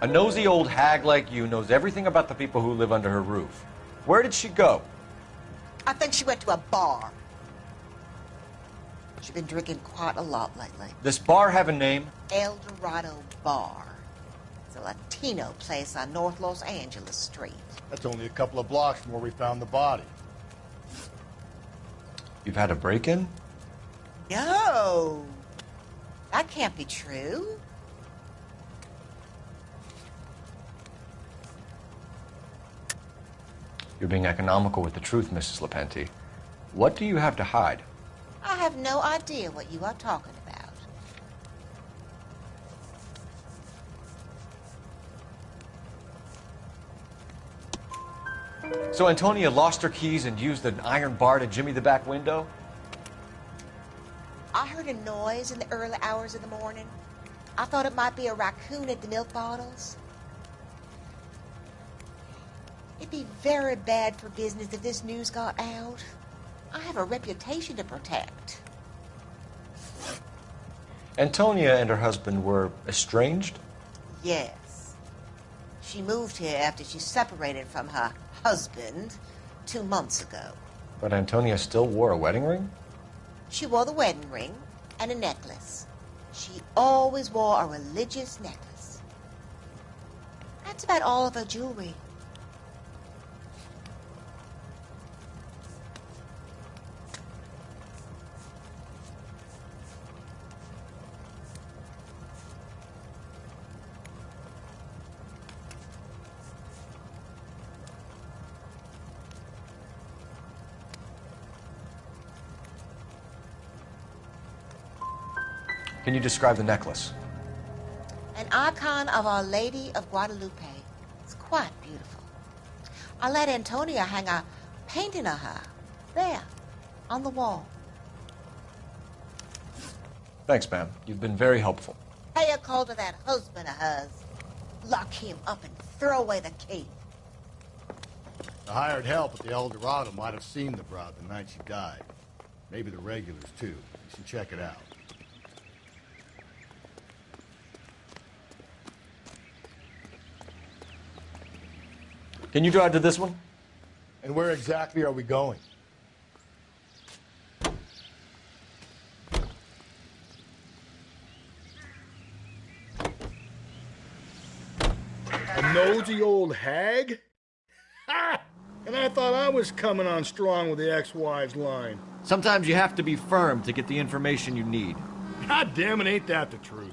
A nosy old hag like you knows everything about the people who live under her roof. Where did she go? I think she went to a bar. She's been drinking quite a lot lately. This bar have a name? El Dorado Bar. It's a Latino place on North Los Angeles Street. That's only a couple of blocks from where we found the body. You've had a break-in? No. That can't be true. You're being economical with the truth, Mrs. Lepenti. What do you have to hide? I have no idea what you are talking about. So Antonia lost her keys and used an iron bar to jimmy the back window? I heard a noise in the early hours of the morning. I thought it might be a raccoon at the milk bottles. It'd be very bad for business if this news got out. I have a reputation to protect. Antonia and her husband were estranged? Yes. She moved here after she separated from her husband 2 months ago. But Antonia still wore a wedding ring? She wore the wedding ring and a necklace. She always wore a religious necklace. That's about all of her jewelry. Can you describe the necklace? An icon of Our Lady of Guadalupe. It's quite beautiful. I let Antonia hang a painting of her there on the wall. Thanks, ma'am. You've been very helpful. Pay a call to that husband of hers. Lock him up and throw away the key. The hired help at the El Dorado might have seen the broad the night she died. Maybe the regulars, too. You should check it out. Can you drive to this one? And where exactly are we going? A nosy old hag? Ha! And I thought I was coming on strong with the ex-wives line. Sometimes you have to be firm to get the information you need. God damn it, ain't that the truth?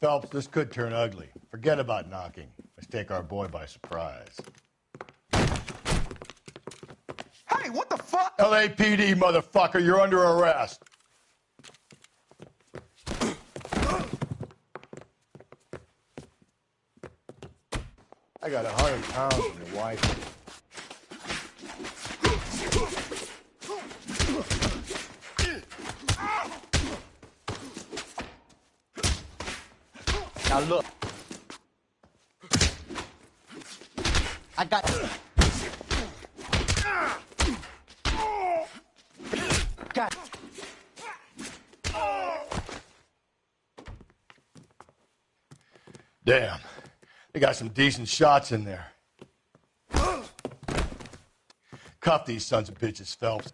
Phelps, this could turn ugly. Forget about knocking. Let's take our boy by surprise. Hey, what the fuck? LAPD, motherfucker, you're under arrest. I got 100 pounds on your wife. Now look. I got... God. Damn. They got some decent shots in there. Cuff these sons of bitches, Phelps.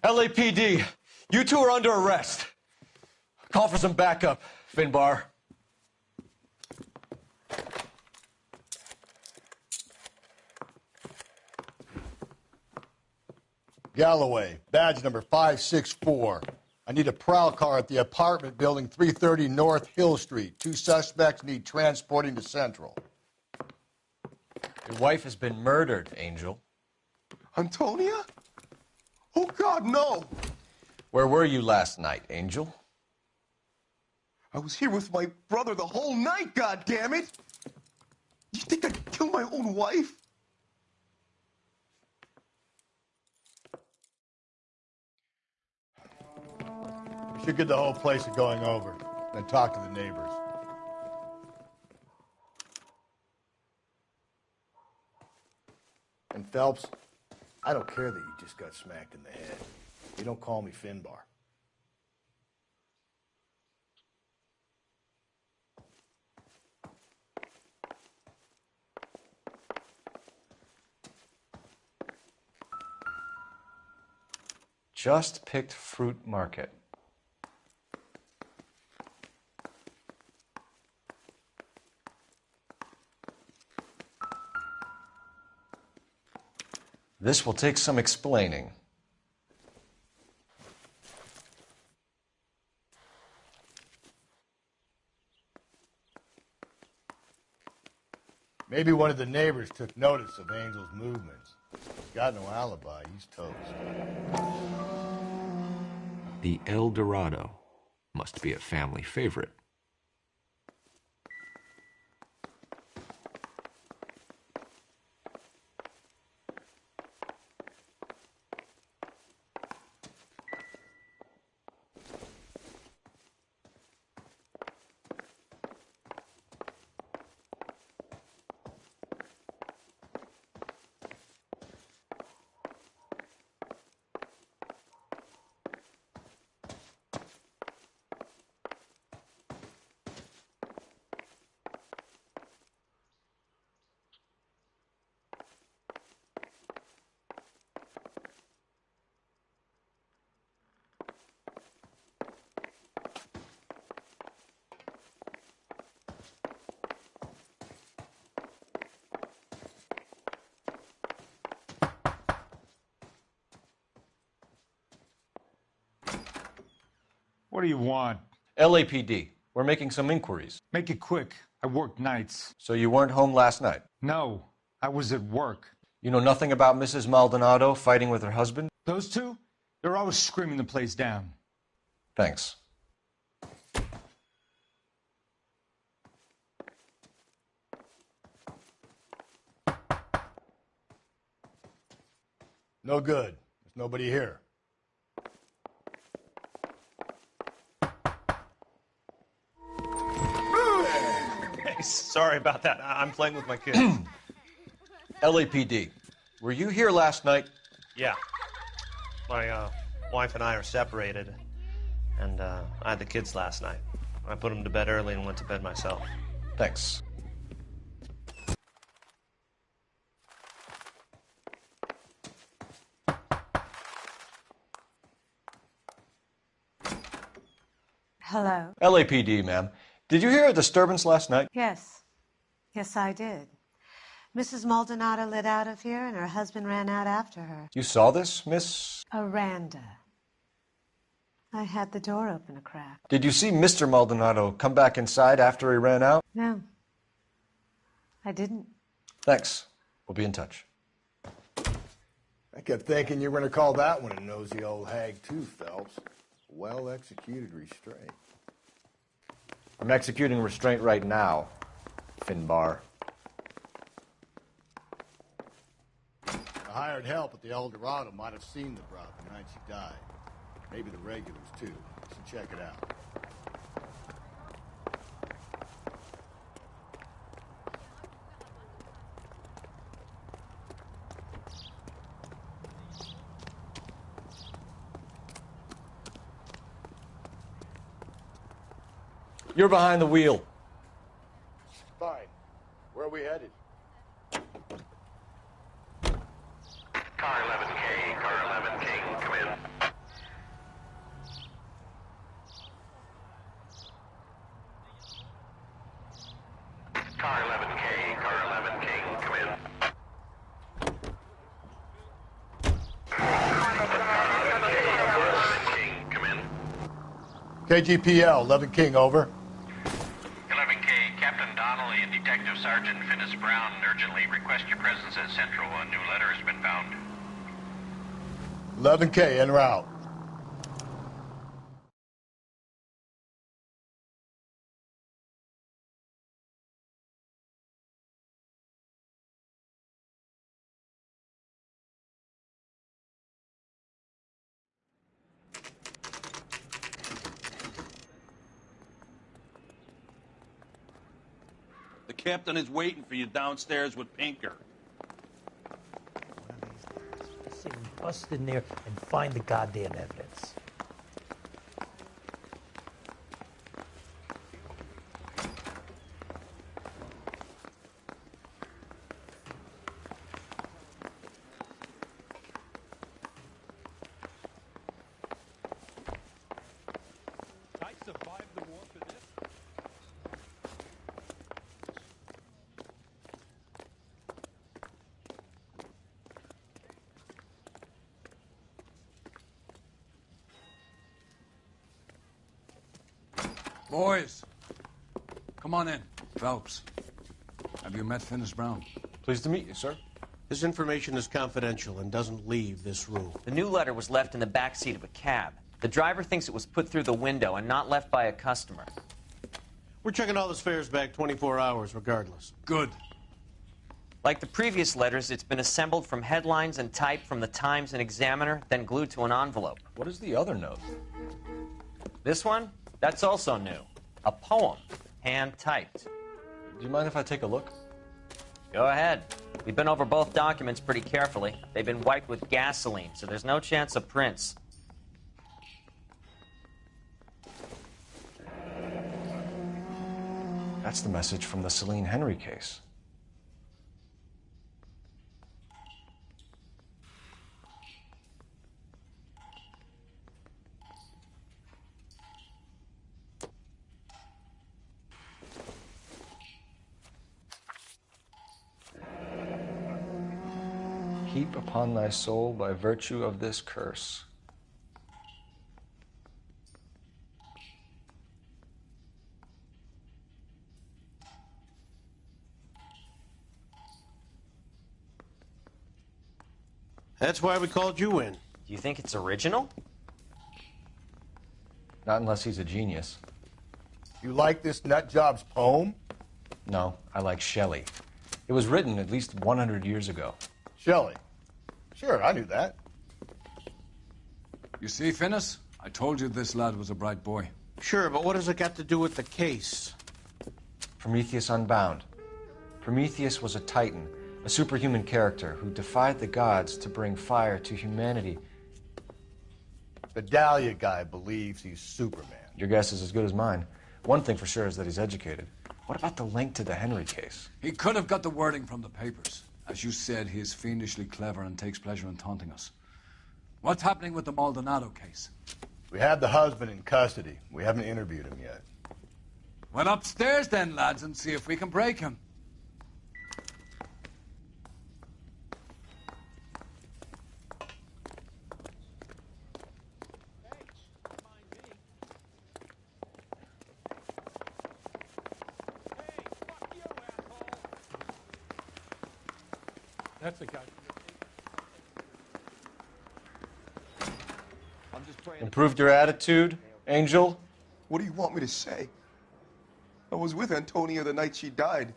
LAPD, you two are under arrest. Call for some backup, Finbar. Galloway, badge number 564. I need a prowl car at the apartment building 330 North Hill Street. 2 suspects need transporting to Central. Your wife has been murdered, Angel. Antonia? Oh, God, no! Where were you last night, Angel? I was here with my brother the whole night, goddammit! You think I'd kill my own wife? We should get the whole place going over, then talk to the neighbors. And Phelps, I don't care that you just got smacked in the head. You don't call me Finbar. Just picked fruit market. This will take some explaining. Maybe one of the neighbors took notice of Angel's movements. He's got no alibi. He's toast. The El Dorado must be a family favorite. What do you want? LAPD. We're making some inquiries. Make it quick. I work nights. So you weren't home last night? No, I was at work. You know nothing about Mrs. Maldonado fighting with her husband? Those two? They're always screaming the place down. Thanks. No good. There's nobody here. Sorry about that. I'm playing with my kids. LAPD. Were you here last night? Yeah. My wife and I are separated, and I had the kids last night. I put them to bed early and went to bed myself. Thanks. Hello. LAPD, ma'am. Did you hear a disturbance last night? Yes. Yes, I did. Mrs. Maldonado lit out of here, and her husband ran out after her. You saw this, Miss? Aranda. I had the door open a crack. Did you see Mr. Maldonado come back inside after he ran out? No. I didn't. Thanks. We'll be in touch. I kept thinking you were going to call that one a nosy old hag, too, Phelps. Well-executed restraint. I'm executing restraint right now, Finbar. The hired help at the El Dorado might have seen the broad the night she died. Maybe the regulars, too. You should check it out. You're behind the wheel. Fine. Where are we headed? Car 11K, car 11 King, come in. Car 11K, car 11 King, come in. KGPL, 11 King, over. 11K, Captain Donnelly and Detective Sergeant Finis Brown urgently request your presence at Central. A new letter has been found. 11K, en route. The captain is waiting for you downstairs with Pinker. Say we bust in there and find the goddamn evidence. I survived the war for this. Boys, come on in. Phelps, have you met Finis Brown? Pleased to meet you, sir. This information is confidential and doesn't leave this room. The new letter was left in the back seat of a cab. The driver thinks it was put through the window and not left by a customer. We're checking all the fares back 24 hours regardless. Good. Like the previous letters, it's been assembled from headlines and typed from the Times and Examiner, then glued to an envelope. What is the other note? This one? That's also new. A poem, hand-typed. Do you mind if I take a look? Go ahead. We've been over both documents pretty carefully. They've been wiped with gasoline, so there's no chance of prints. That's the message from the Celine Henry case. Heap upon thy soul by virtue of this curse. That's why we called you in. Do you think it's original? Not unless he's a genius. You like this nut job's poem? No, I like Shelley. It was written at least 100 years ago. Shelley. Sure, I knew that. You see, Finnis? I told you this lad was a bright boy. Sure, but what does it got to do with the case? Prometheus Unbound. Prometheus was a titan, a superhuman character who defied the gods to bring fire to humanity. The Dahlia guy believes he's Superman. Your guess is as good as mine. One thing for sure is that he's educated. What about the link to the Henry case? He could have got the wording from the papers. As you said, he is fiendishly clever and takes pleasure in taunting us. What's happening with the Maldonado case? We have the husband in custody. We haven't interviewed him yet. Well, upstairs then, lads, and see if we can break him. That's the guy. Improved your attitude, Angel? What do you want me to say? I was with Antonia the night she died,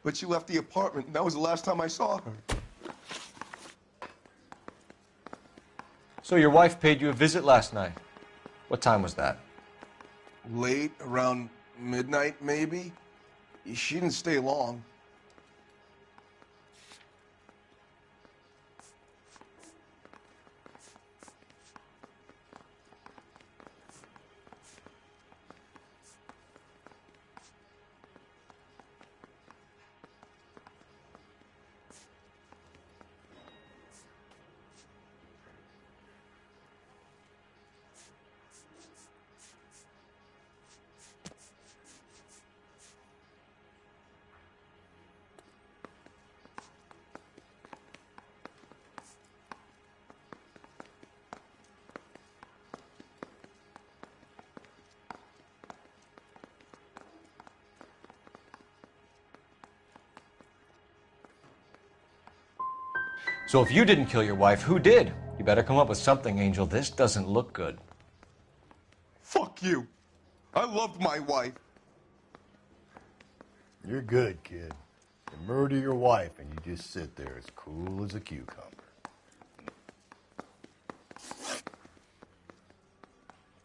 but she left the apartment, and that was the last time I saw her. So your wife paid you a visit last night. What time was that? Late, around midnight, maybe? She didn't stay long. So if you didn't kill your wife, who did? You better come up with something, Angel. This doesn't look good. Fuck you. I loved my wife. You're good, kid. You murder your wife and you just sit there as cool as a cucumber.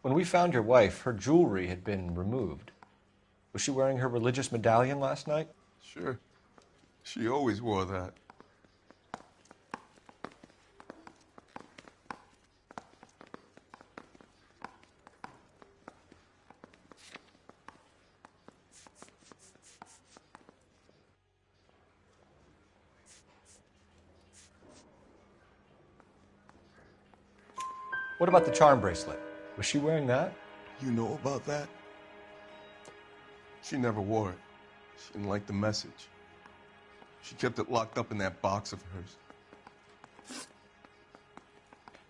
When we found your wife, her jewelry had been removed. Was she wearing her religious medallion last night? Sure. She always wore that. What about the charm bracelet? Was she wearing that? You know about that? She never wore it. She didn't like the message. She kept it locked up in that box of hers.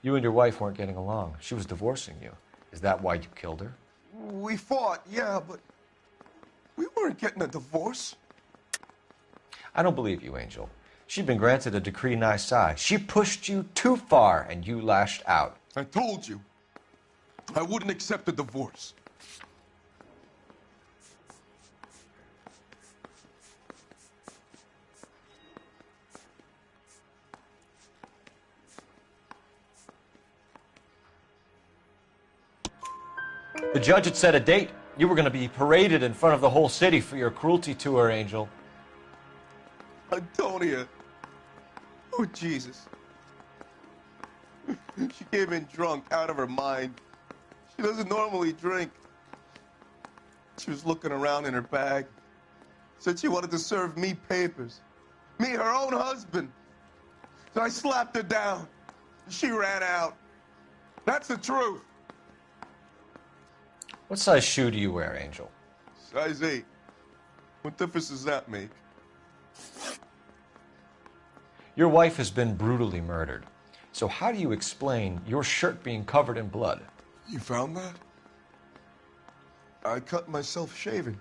You and your wife weren't getting along. She was divorcing you. Is that why you killed her? We fought, yeah, but we weren't getting a divorce. I don't believe you, Angel. She'd been granted a decree nisi. She pushed you too far, and you lashed out. I told you. I wouldn't accept a divorce. The judge had set a date. You were going to be paraded in front of the whole city for your cruelty to her, Angel. Antonia. Oh, Jesus. She came in drunk, out of her mind. She doesn't normally drink. She was looking around in her bag. Said she wanted to serve me papers. Me, her own husband. So I slapped her down. She ran out. That's the truth. What size shoe do you wear, Angel? Size 8. What difference does that make? Your wife has been brutally murdered. So how do you explain your shirt being covered in blood? You found that? I cut myself shaving.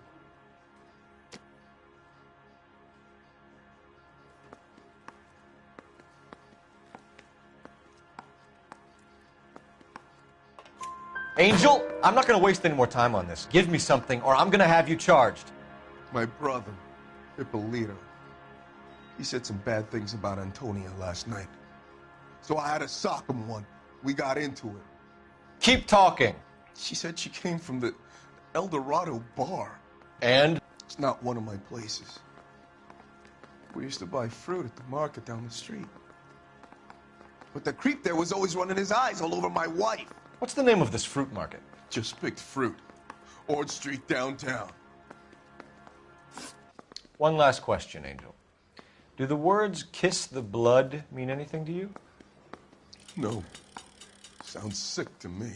Angel, I'm not going to waste any more time on this. Give me something, or I'm going to have you charged. My brother, Ippolito, he said some bad things about Antonia last night. So I had to sock him one. We got into it. Keep talking. She said she came from the El Dorado bar. And? It's not one of my places. We used to buy fruit at the market down the street. But the creep there was always running his eyes all over my wife. What's the name of this fruit market? Just picked fruit. Ord Street downtown. One last question, Angel. Do the words kiss the blood mean anything to you? No. Sounds sick to me.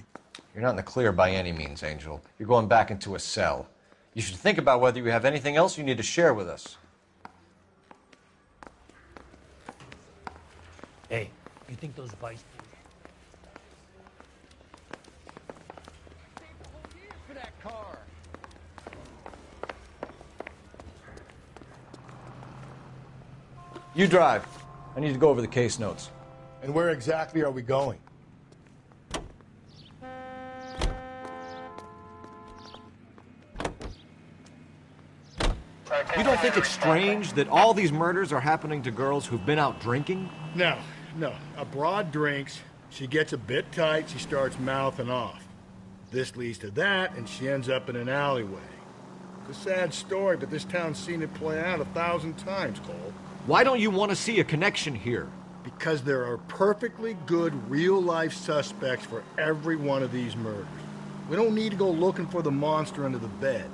You're not in the clear by any means, Angel. You're going back into a cell. You should think about whether you have anything else you need to share with us. Hey, you think those vice... For that car. You drive. I need to go over the case notes. And where exactly are we going? You don't think it's strange that all these murders are happening to girls who've been out drinking? No. A broad drinks, she gets a bit tight, she starts mouthing off. This leads to that, and she ends up in an alleyway. It's a sad story, but this town's seen it play out 1,000 times, Cole. Why don't you want to see a connection here? Because there are perfectly good real-life suspects for every one of these murders. We don't need to go looking for the monster under the bed.